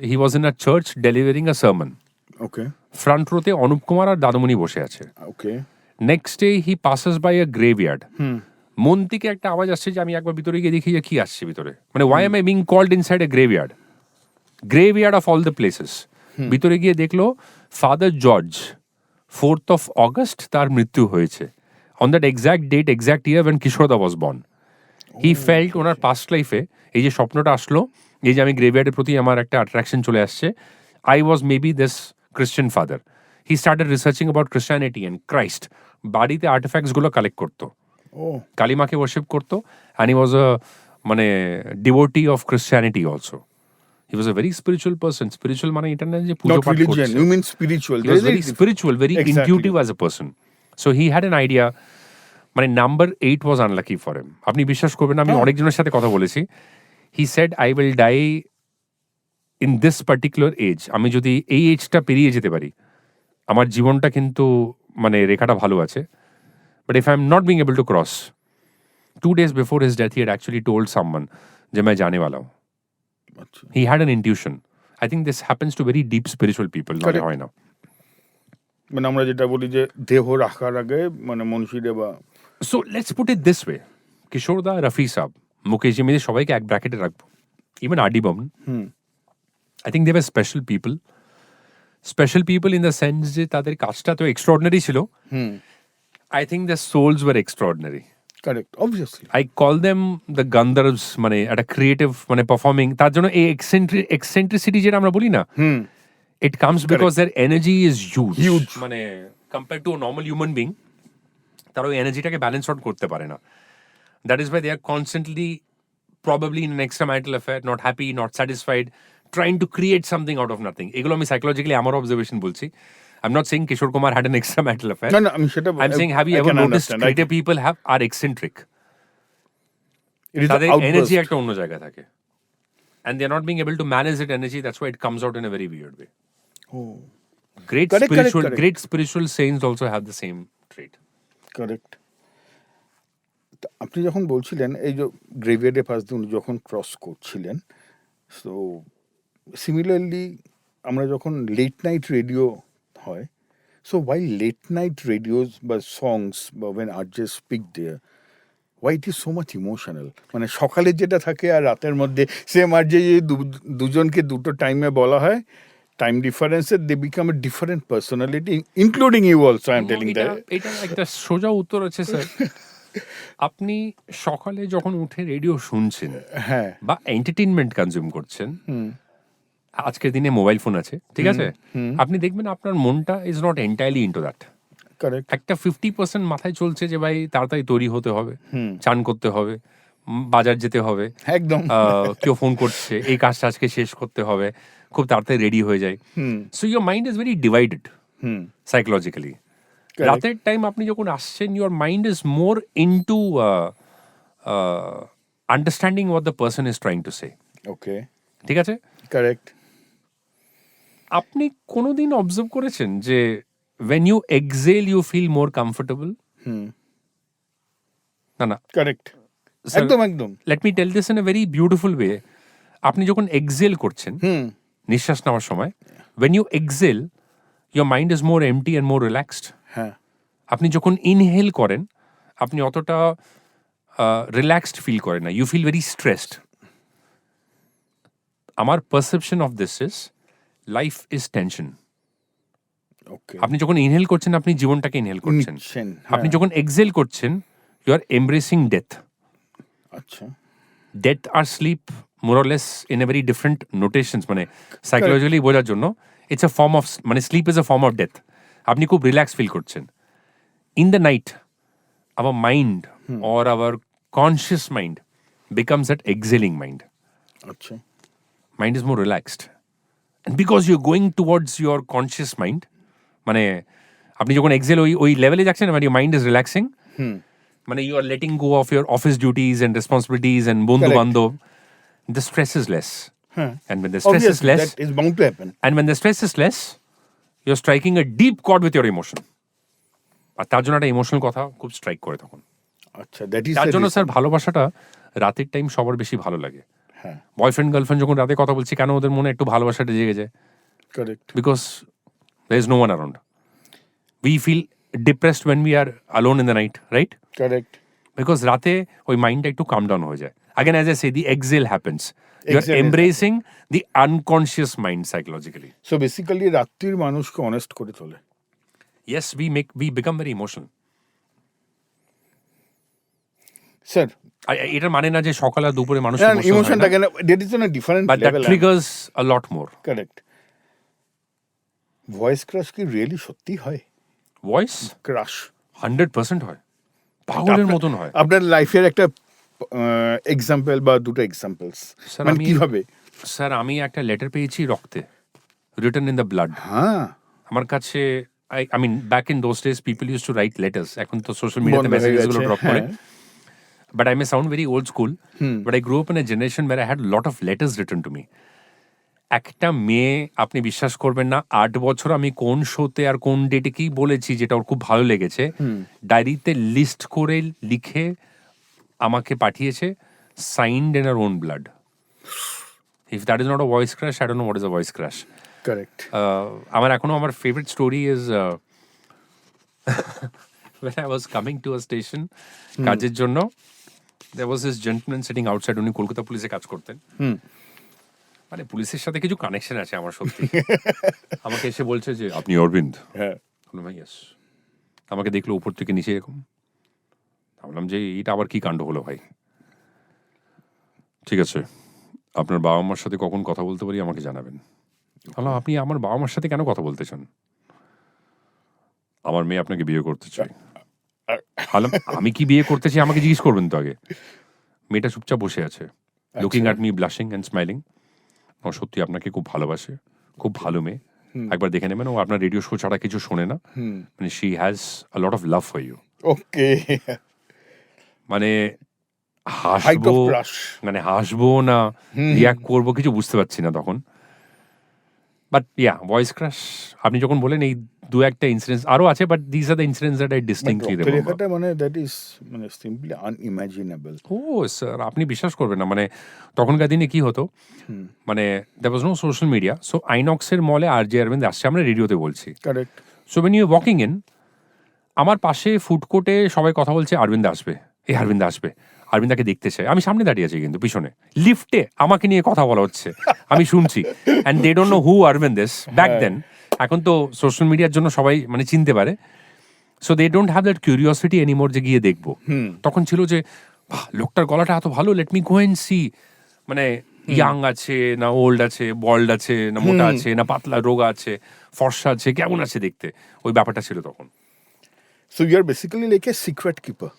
he was in a church delivering a sermon, okay front রোতে অনুপ কুমার আর দাদুমণি বসে আছে। Okay next day he passes by a graveyard, মন থেকে একটা আওয়াজ আসছে যে আমি একবার ভিতরে গিয়ে দেখি যে কি আসছে ভিতরে, মানে why am I being called inside a graveyard of all the places. ভিতরে গিয়ে দেখলো father George 4th of August তার মৃত্যু হয়েছে, on that exact date exact year when কিশোরদা ওয়াজ বর্ন। হি ফেল্ট ওনার পাস্ট লাইফে এই যে স্বপ্নটা আসলো, এই যে আমি গ্রেভইয়ার্ডের প্রতি আমার একটা অ্যাট্রাকশন চলে আসছে, I was maybe this Christian father. He started researching about Christianity and Christ. বাড়িতে আর্টিফ্যাক্টসগুলো কালেক্ট করতো, ও কালিমাকে ওয়ার্শিপ করতো, অ্যান্ড হি ওয়াজ আ মানে devotee of Christianity also. He was a very spiritual person. Spiritual মানে এটা না যে পুজো নট পাঠ রিলিজিয়ান, করছে। You mean spiritual. He was very spiritual, very intuitive as a person. So he had an idea. মানে number 8 was unlucky for him. আপনি বিশ্বাস করবেন না, আমি অনেকজনের সাথে কথা বলেছি। He said, I will die in this particular age. আমি যদি এই এজটা পেরিয়ে যেতে পারি, আমার জীবনটা কিন্তু মানে রেখাটা ভালো আছে। But if I'm not being able to cross, 2 days before his death, he had actually told someone যে मैं जाने वाला हूँ. আচ্ছা He had an intuition. I think this happens to very deep spiritual people. নাহলে Correct. হয় না। মানে আমরা যেটা বলি যে দেহ রাখার আগে মানে মনীষীরে বা So let's put it this way. কিশোরদা, Rafi সাহ, মুকেশ জি, মেয়েদের সবাইকে এক ব্র্যাকেটে রাখবো। Even R D Burman, I think they were special people. Special people in the sense যে তাদের কাজটা তো এক্সট্রাঅর্ডিনারি ছিল। I think their souls were extraordinary. Correct obviously I call them the Gandharvs, মানে একটা ক্রিয়েটিভ মানে পারফর্মিং। তার জন্য এই এক্সেন্ট্রিসিটি যেটা আমরা বলি না, it comes because their energy is huge. মানে compared to a normal human being, তারা ওই এনার্জিটাকে ব্যালেন্স আউট করতে পারে না। That is why they are constantly probably in extra marital affair, not happy, not satisfied, trying to create something out of nothing. এগুলো আমি সাইকোলজিক্যালি আমার অবজারভেশন বলছি। I am not saying Kishore Kumar had an extra marital affair. না না আমি সেটা I am saying have you ever noticed creative people are eccentric, তাদের এনার্জি একটা অন্য জায়গায় থাকে, and they are not being able to manage that energy. That's why it comes out in a very weird way. Great spiritual saints also have the same trait. Correct. আপনি যখন বলছিলেন এই যে গ্রেভিয়ার্ডের পাশ দিয়ে উনি যখন ক্রস করছিলেন, সো সিমিলারলি আমরা যখন লেট নাইট রেডিও হয়, so why late night radios বা সংস বা when RJ speak there, why it is so much emotional. মানে সকালের যেটা থাকে আর রাতের মধ্যে সেম আরজে দুজনকে দুটো টাইমে বলা হয়, টাইম ডিফারেন্সে they become a different personality, including you also. I am telling that. এটা একটা সোজা উত্তর আছে স্যার। আপনি সকালে যখন উঠে রেডিও শুনছেন হ্যাঁ বা এন্টারটেইনমেন্ট কনজিউম করছেন, আজকের দিনে মোবাইল ফোন আছে, ঠিক আছে, আপনি দেখবেন আপনার মনটা is not entirely into that. Correct একটা 50% মাথায় চলছে যে ভাই তাড়াতাড়ি তৈরি হতে হবে, চান করতে হবে, বাজার যেতে হবে, একদম কেউ ফোন করছে, এই কাজটা আজকে শেষ করতে হবে, খুব তাড়াতাড়ি রেডি হয়ে যায়। So your mind is very divided psychologically. রাতের টাইম আপনি যখন আসছেন, your mind is more into understanding what the person is trying to say. Okay ঠিক আছে, কারেক্ট। আপনি কোনোদিন অবজার্ভ করেছেন যে when you exhale you feel more comfortable? না কারেক্ট Sir, একদম একদম। let me tell this in a very beautiful way. আপনি যখন exhale করছেন, নিঃশ্বাস নেওয়ার সময়, when you exhale your mind is more empty and more relaxed. হ্যাঁ আপনি যখন inhale করেন, আপনি অতটা রিল্যাক্সড ফিল করেন না, you feel very stressed. আমার perception of this is life is tension. ওকে আপনি যখন ইনহেল করছেন, আপনি জীবনটাকে ইনহেল করছেন। নিচ্ছেন, আপনি হ্যাঁ। যখন এক্সেল করছেন, ইউ আর এমব্রেসিং ডেথ। আচ্ছা ডেথ আর sleep more or less in a very different notations, মানে সাইকোলজিক্যালি বোঝার জন্য ইটস আ ফর্ম অফ, মানে sleep is a form of death. আপনি খুব রিল্যাক্স ফিল করছেন। In the night our mind or our conscious mind becomes that exhaling mind. আচ্ছা mind is more relaxed, and because you going towards your conscious mind, মানে আপনি যখন এক্সেল ওই লেভেলে যাচ্ছেন, মানে ইউর মাইন্ড ইজ রিল্যাক্সিং, মানে you are letting go of your office duties and responsibilities অ্যান্ড বন্ধু বান্ধব, the stress is less. And when the stress is Obviously, less, that is bound to happen. and when the stress is less, you're striking a deep chord with your emotion. আর তার জন্য একটা ইমোশনাল কথা খুব স্ট্রাইক করে তখন। আচ্ছা দ্যাট ইজ তার জন্য স্যার ভালোবাসাটা রাতের টাইম সবার বেশি ভালো লাগে। হ্যাঁ, বয়ফ্রেন্ড গার্লফ্রেন্ড যখন রাতে কথা বলছি কেন ওদের মনে একটু ভালোবাসাটা জেগে যায়? Correct, because there is no one around. We feel depressed when we are alone in the night, right? Correct. Because রাতে ওই মাইন্ডটা একটু calm down হয়ে যায়. Again, as I say, the exhale happens. You're Exhale is embracing the unconscious mind psychologically. So basically রাত্রির মানুষকে অনেস্ট করে তোলে। Yes, we become very emotional. Sir, এটার মানে না যে সকাল আর দুপুরে মানুষ ইমোশনটা কেন, that is on a different but that level. triggers a lot more. Correct. Voice crush কি রিয়েলি সত্যি হয়? Voice ক্রাশ 100% হয়, পাগলের মতন হয়। আপনার লাইফের একটা এক্সাম্পল বা দুটো এক্সাম্পলস, স্যার মানে কিভাবে? স্যার আমি একটা লেটার পেয়েছি রক্তে, রিটেন ইন দ্য ব্লাড। হ্যাঁ, আমার কাছে I mean back in those days people used to write letters. এখন তো সোশ্যাল মিডিয়াতে বন্ধ হয়ে মেসেজেস গুলো গেছে, ড্রপ করে। হ্যাঁ। But I may sound very old school, but I grew up in a generation where I had a lot of letters written to me. একটা মেয়ে, আপনি বিশ্বাস করবেন না, 8 বছর আমি কোন শোতে আর কোন ডেটে কি বলেছি যেটা ওর খুব ভালো লেগেছে, ডায়েরিতে লিস্ট করে লিখে আমাকে পাঠিয়েছে, signed in our own blood. If that is not a voice crush, I don't know what is a voice crush. Correct. আমার এখনো আমার favourite story is when I was coming to a station কাজের জন্য, there was this gentleman sitting outside, উনি কলকাতা পুলিশে কাজ করতেন। মানে পুলিশের সাথে কিছু কানেকশন আছে আমার সত্যি। আমাকে এসে বলছে যে আপনি অরবিন্দ? হ্যাঁ, বললাম ভাই ইয়েস। আমাকে দেখলো উপর থেকে নিচে এরকম, ভাবলাম যে এটা আবার কি কাণ্ড হলো ভাই। ঠিক আছে, আপনার বাবা মার সাথে কখন কথা বলতে পারি আমাকে জানাবেন। বললাম আপনি আমার বাবা মার সাথে কেন কথা বলতে চান? আমার মেয়ে আপনাকে বিয়ে করতে চাই। বললাম আমি কি বিয়ে করতে চাই আমাকে জিজ্ঞেস করবেন তো আগে। মেয়েটা চুপচাপ বসে আছে, looking at me, blushing and smiling. ও সত্যি আপনাকে খুব ভালোবাসে, খুব ভালো মেয়ে, একবার দেখে নেবেন। ও আপনার রেডিও শো ছাড়া কিছু শোনে না, মানে she has a lot of love for you. Okay, মানে হাইট হাসবো, অফ ক্রাশ। মানে হাসবো না রিয়াক্ট করবো কিছু বুঝতে পারছি না তখন। বাট ইয়া, ভয়েস ক্রাশ আপনি যখন বলেন এই দু একটা ইনসিডেন্টস আরো আছে, but this are the incidents that I distinctly remember. রেখাটা মানে দ্যাট ইজ মানে সিম্পলি আনইমাজিনেবল। ও স্যার, আপনি বিশ্বাস করবেন না, মানে তখনকার দিনে কি হতো, মানে there was no social media, so আইনক্সের মলে আর জে অরবিন্দ আসছে, আমরা রেডিওতে বলছি। Correct. So when you walking in, আমার পাশে ফুড কোর্টে সবাই কথা বলছে অরবিন্দ আসবে, এই অরবিন্দ আসবে, অরবিন্দাকে দেখতে চাই। আমি সামনে দাঁড়িয়ে আছি কিন্তু পিছনে, লিফটে আমাকে নিয়ে কথা বলা হচ্ছে, আমি শুনছি, and they don't know who Arvind is back then. এখন তো সোশ্যাল মিডিয়ার জন্য সবাই মানে চিনতে পারে, so they don't have that curiosity anymore যে গিয়ে দেখবো। তখন ছিল যে বাহ, লোকটার গলাটা এত ভালো, let me go and see, মানে ইয়াং আছে না ওল্ড আছে, বল্ড আছে না মোটা আছে না পাতলা রোগা আছে, ফর্সা আছে, কেমন আছে দেখতে, ওই ব্যাপারটা ছিল তখন। So you are basically like a secret keeper.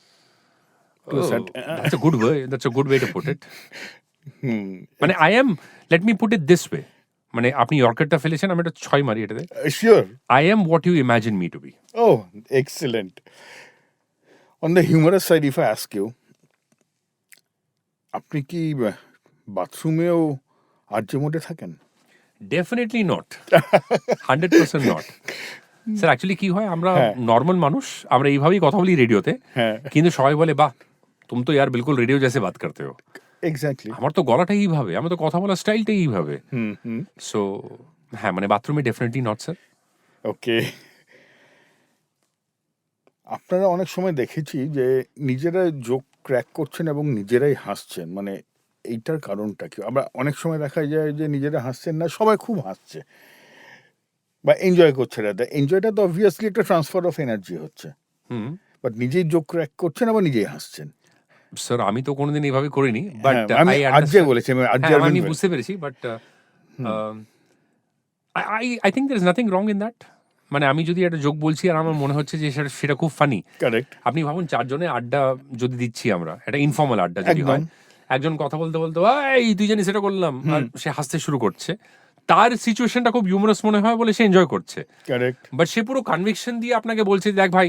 That's a good way. That's a good way to put it. মানে I am, let me put it this way. মানে আপনি ইয়র্কারটা ফেলেছেন, আমি একটা 6 মারি এটাতে। Sure. I am what you imagine me to be. Oh, excellent. On the humorous side, if I ask you, আপনি কি বাথরুমেও আরজে মোডে থাকেন? Definitely not. 100% not. Sir actually কি হয়, আমরা নর্মাল মানুষ, আমরা এইভাবেই কথা বলি রেডিওতে, কিন্তু সবাই বলে বাহ তুমি তো ইয়ার বিলকুল রেডিও জেসে বাত করতে হো। এক্স্যাক্টলি। আমার তো গলাটা এইভাবে, আমার তো কথা বলার স্টাইলটাই এইভাবে। সো হ্যাঁ, মানে বাথরুমে ডেফিনেটলি নট স্যার। ওকে। আপনারা অনেক সময় দেখেছি যে নিজেরা জোক ক্র্যাক করছেন এবং নিজেরাই হাসছেন, মানে এইটার কারণটা কি? আমরা অনেক সময় দেখা যায় যে নিজেরা হাসছেন না, সবাই খুব হাসছে বা এনজয় করছে, রাদা এনজয়টা তো অবভিয়াসলি একটা ট্রান্সফার অফ এনার্জি হচ্ছে, বাট নিজেই জোক ক্র্যাক করছেন আবার নিজেই হাসছেন। স্যার আমি তো কোনোদিন এইভাবে করিনি, বাট আমি আরজে বলেছি, আমি বুঝতে পেরেছি, but I think there is nothing wrong in that. মানে আমি যদি একটা জোক বলছি আর আমার মনে হচ্ছে যে সেটা খুব ফানি, কারেক্ট। আপনি ভাবুন 4 জনে আড্ডা যদি দিচ্ছি আমরা, একটা ইনফর্মাল আড্ডা যদি হয়, একজন কথা বলতে বলতে এই তুই জানিস সেটা করলাম, আর সে হাসতে শুরু করছে, তার সিচুয়েশনটা খুব হিউমারাস মনে হয় বলে সে এনজয় করছে, কারেক্ট। বাট সে পুরো কনভিকশন দিয়ে আপনাকে বলছে দেখ ভাই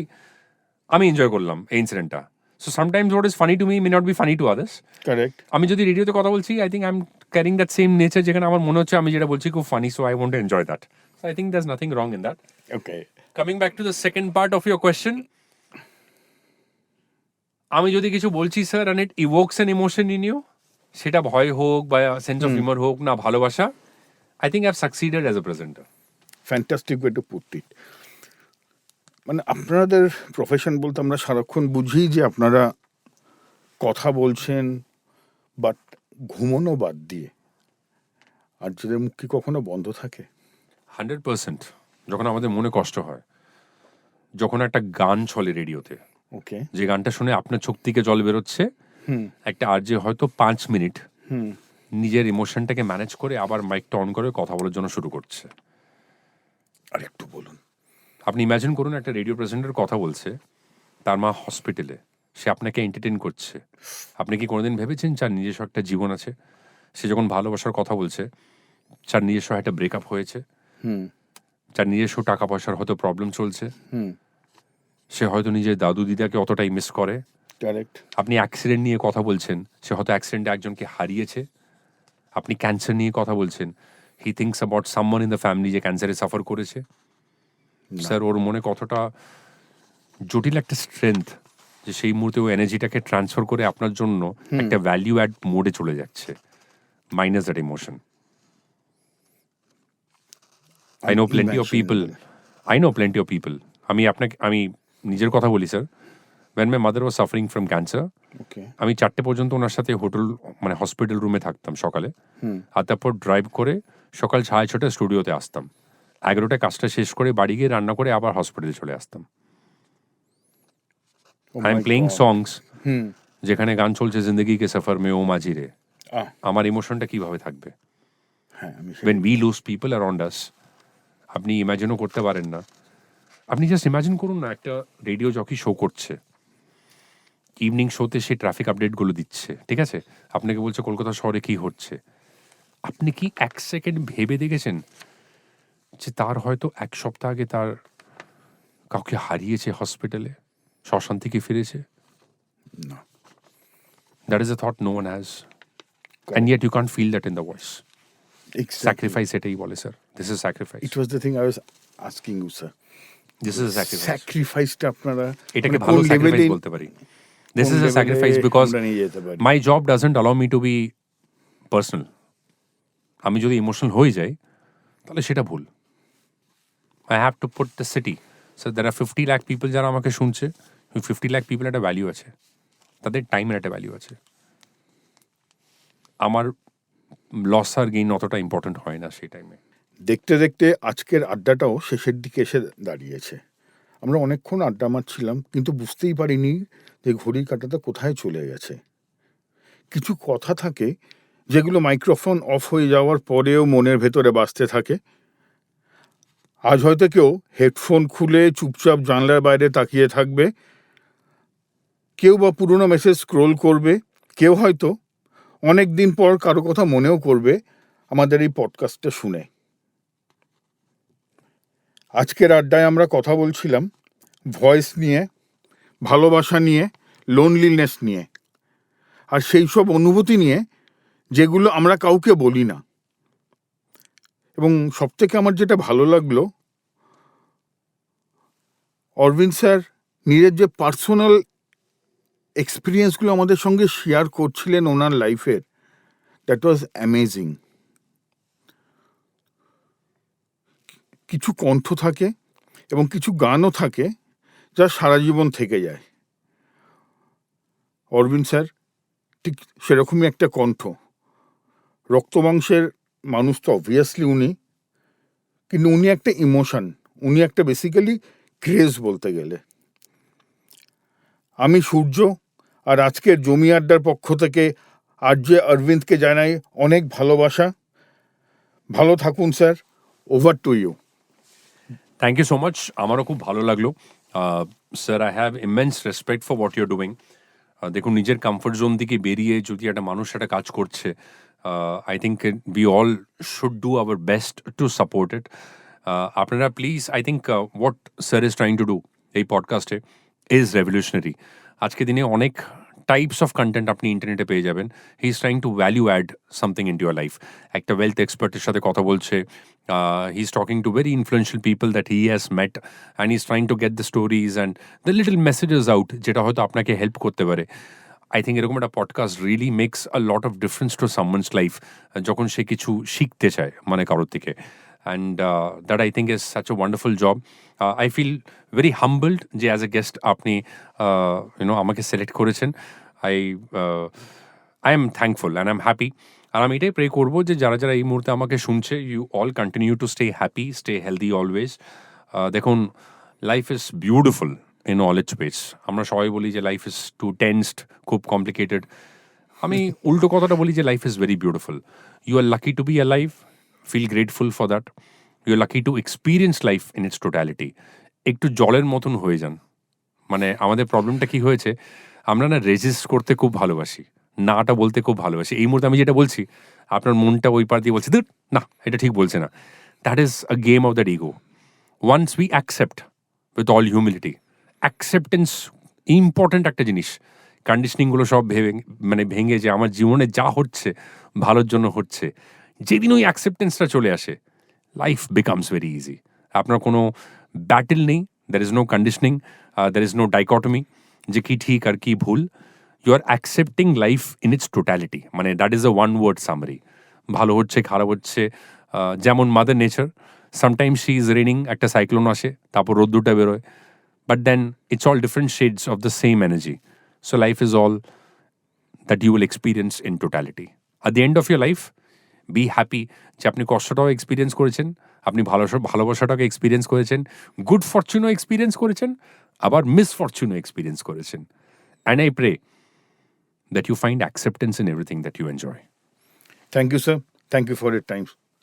আমি এনজয় করলাম এই ইনসিডেন্টটা। So sometimes what is funny to me may not be funny to others. Correct. আমি যদি রেডিওতে কথা বলছি, I think I am carrying that same nature, যেখানে আমার মনে হচ্ছে আমি যেটা বলছি খুব funny, so I want to enjoy that. So I think there is nothing wrong in that. Okay. Coming back to the second part of your question, আমি যদি কিছু বলছি sir and it evokes an emotion in you, সেটা ভয় হোক বা সেন্স অফ হিউমার হোক না ভালোবাসা, I think I have succeeded as a presenter. Fantastic way to put it. মানে আপনাদের প্রফেশন বলতে আমরা সারাক্ষণ বুঝি যে আপনারা কথা বলছেন, বাট ঘুমোনো বাদ দিয়ে। আর যাদের মুখ কি কখনো বন্ধ থাকে? 100%। যখন আমাদের মনে কষ্ট হয়, যখন একটা গান চলে রেডিওতে, ওকে। যে গানটা শুনে আপনার চোখ থেকে জল বেরোচ্ছে, একটা আরজে হয়তো 5 মিনিট নিজের ইমোশনটাকে ম্যানেজ করে আবার মাইকটা অন করে কথা বলার জন্য শুরু করছে। আর একটু বলুন। আপনি ইমাজিন করুন একটা রেডিও প্রেজেন্টার কথা বলছে, তার মা হসপিটালে, সে আপনাকে এন্টারটেইন করছে। আপনি কি কোনোদিন ভেবেছেন যার নিজস্ব একটা জীবন আছে, সে যখন ভালোবাসার কথা বলছে, যার নিজস্ব একটা ব্রেকআপ হয়েছে, যার নিজস্ব টাকা পয়সার হয়তো প্রবলেম চলছে, সে হয়তো নিজের দাদু দিদাকে অতটাই মিস করে। কারেক্ট। আপনি অ্যাক্সিডেন্ট নিয়ে কথা বলছেন, সে হয়তো অ্যাক্সিডেন্টে একজনকে হারিয়েছে। আপনি ক্যান্সার নিয়ে কথা বলছেন, হি thinks about someone in the family যে ক্যান্সারে সাফার করেছে। স্যার, ওর মনে কতটা জটিল একটা স্ট্রেংথ যে সেই মুহূর্তে ও এনার্জিটাকে ট্রান্সফার করে আপনার জন্য একটা ভ্যালিউ অ্যাড মোডে চলে যাচ্ছে, minus that emotion. I know plenty of people. আমি নিজের কথা বলি sir, when my mother was suffering from cancer, ওকে। আমি 4টে পর্যন্ত ওনার সাথে হসপিটাল রুমে থাকতাম সকালে, আর তারপর ড্রাইভ করে সকাল 6:30 স্টুডিওতে আসতাম, 11টায় কাজটা শেষ করে বাড়ি গিয়ে রান্না করে আবার হসপিটালে চলে আসতাম। আই এম প্লেইং সংস, যেখানে গান চলছে জিন্দগি কে সফর মে ও মাঝি রে, আমার ইমোশনটা কিভাবে থাকবে? হ্যাঁ, আমি when we lose people around us, আপনি ইমাজিনও করতে পারেন না। আপনি জাস্ট ইমাজিন করুন না, একটা রেডিও জকি শো করছে, ইভিনিং শোতে সে ট্রাফিক আপডেটগুলো দিচ্ছে, ঠিক আছে, আপনাকে বলছে কলকাতা শহরে কি হচ্ছে। আপনি কি 1 সেকেন্ড ভেবে দেখেছেন যে তার হয়তো 1 সপ্তাহ আগে তার কাউকে হারিয়েছে হসপিটালে, শ্মশান থেকে ফিরেছে? না। That is a thought no one has, and yet you can't feel that in the voice. Sacrifice এটাই বলে sir, this is sacrifice. It was the thing I was asking you sir. This is sacrifice. স্যাক্রিফাইসটা আপনারা এটাকে ভালো স্যাক্রিফাইস বলতে পারি। This is a sacrifice because my job doesn't allow me to be personal. আমি যদি ইমোশনাল হয়ে যাই তাহলে সেটা ভুল। I have to put the city. So there are 50 lakh people যারা আমাকে শুনছে, 50 লাখ পিপল একটা ভ্যালিউ আছে, তাদের টাইমের একটা ভ্যালিউ আছে। আমার লস আর গেইন অতটা ইম্পর্টেন্ট হয় না সেই টাইমে। দেখতে দেখতে আজকের আড্ডাটাও শেষের দিকে এসে দাঁড়িয়েছে। আমরা অনেকক্ষণ আড্ডা মারছিলাম, কিন্তু বুঝতেই পারিনি যে ঘড়ির কাঁটাটা কোথায় চলে গেছে। কিছু কথা থাকে যেগুলো মাইক্রোফোন অফ হয়ে যাওয়ার পরেও মনের ভেতরে বাজতে থাকে। আজ হয়তো কেউ হেডফোন খুলে চুপচাপ জানলার বাইরে তাকিয়ে থাকবে, কেউ বা পুরনো মেসেজ স্ক্রোল করবে, কেউ হয়তো অনেক দিন পর কারো কথা মনেও করবে আমাদের এই পডকাস্টটা শুনে। আজকের আড্ডায় আমরা কথা বলছিলাম ভয়েস নিয়ে, ভালোবাসা নিয়ে, লোনলিনেস নিয়ে, আর সেই সব অনুভূতি নিয়ে যেগুলো আমরা কাউকে বলি না। এবং সবথেকে আমার যেটা ভালো লাগলো, অরবিন্দ স্যার নিজের যে পার্সোনাল এক্সপিরিয়েন্সগুলো আমাদের সঙ্গে শেয়ার করছিলেন ওনার লাইফের, দ্যাট ওয়াজ অ্যামেজিং। কিছু কণ্ঠ থাকে এবং কিছু গানও থাকে যা সারা জীবন থেকে যায়। অরবিন্দ স্যার ঠিক সেরকমই একটা কণ্ঠ। রক্তমাংসের মানুষ তো অবভিয়াসলি উনি, কিন্তু উনি একটা ইমোশন, উনি একটা বেসিক্যালি ক্রেজ বলতে গেলে। আমি সূর্য, আর আজকের জমি আড্ডার পক্ষ থেকে আরজে অরবিন্দকে জানাই অনেক ভালোবাসা। ভালো থাকুন sir, over to you. Thank you so much, আমারও খুব ভালো লাগলো sir. I have immense respect for what you're doing. দেখুন, নিজের কমফর্ট জোন থেকে বেরিয়ে যদি একটা মানুষ একটা কাজ করছে, I think we all should do our best to support it. আপনারা please, I think what sir is trying to do এই পডকাস্টে ইজ রেভলিউশনারি। আজকে দিনে অনেক টাইপস অফ কন্টেন্ট আপনি ইন্টারনেটে পেয়ে যাবেন। He is trying to value add something into your life. একটা ওয়েলথ এক্সপার্টের সাথে কথা বলছে, he is talking to very influential people that he has met, and he is trying to get the stories and the little messages out, যেটা হয়তো আপনাকে হেল্প করতে পারে। আই থিঙ্ক এরকম একটা podcast really makes a lot of difference to someone's life যখন সে কিছু শিখতে চায় মানে কারোর থেকে। And that I think is such a wonderful job. I feel very humbled যে অ্যাজ এ গেস্ট আপনি আমাকে সিলেক্ট করেছেন। I am thankful and I am happy. আর আমি এটাই প্রে করবো যে যারা যারা এই মুহূর্তে আমাকে শুনছে, you all continue to stay happy, stay healthy always. দেখুন, life is beautiful in all its ways. আমরা সবাই বলি যে লাইফ ইজ টু টেন্সড, খুব কমপ্লিকেটেড। আমি উল্টো কথাটা বলি যে life is very beautiful. You are lucky to be alive, feel grateful for that. You are lucky to experience life in its totality. একটু জলের মতন হয়ে যান। মানে আমাদের প্রবলেমটা কি হয়েছে, আমরা না রেজিস্ট করতে খুব ভালোবাসি, নাটা বলতে খুব ভালোবাসি। এই মুহূর্তে আমি যেটা বলছি, আপনার মনটা ওই পার দিয়ে বলছে ধুর, না এটা ঠিক বলছে না। That is a game of that ego. Once we accept with all humility, acceptance important একটা জিনিস। কন্ডিশনিংগুলো সব ভেঙে যে আমার জীবনে যা হচ্ছে ভালোর জন্য হচ্ছে, যেদিন ওই অ্যাকসেপ্টেন্সটা চলে আসে, লাইফ বিকামস ভেরি ইজি। আপনার কোনো ব্যাটেল নেই, there is no conditioning, there is no dichotomy যে কি ঠিক আর কি ভুল। You are accepting life in its totality. মানে that is a one word summary. ভালো হচ্ছে খারাপ হচ্ছে, যেমন mother nature, sometimes she is raining, একটা সাইক্লোন আসে, তারপর রোদ্দুরটা বেরোয়, but then it's all different shades of the same energy. So life is all that you will experience in totality. At the end of your life be happy যে আপনি কষ্টটাও এক্সপিরিয়েন্স করেছেন, আপনি ভালোবাসাটাকে এক্সপিরিয়েন্স করেছেন, গুড ফরচুনও এক্সপিরিয়েন্স করেছেন, আবার মিসফরচুনও এক্সপিরিয়েন্স করেছেন। And I pray that you find acceptance in everything that you enjoy. Thank you, sir. Thank you for your time.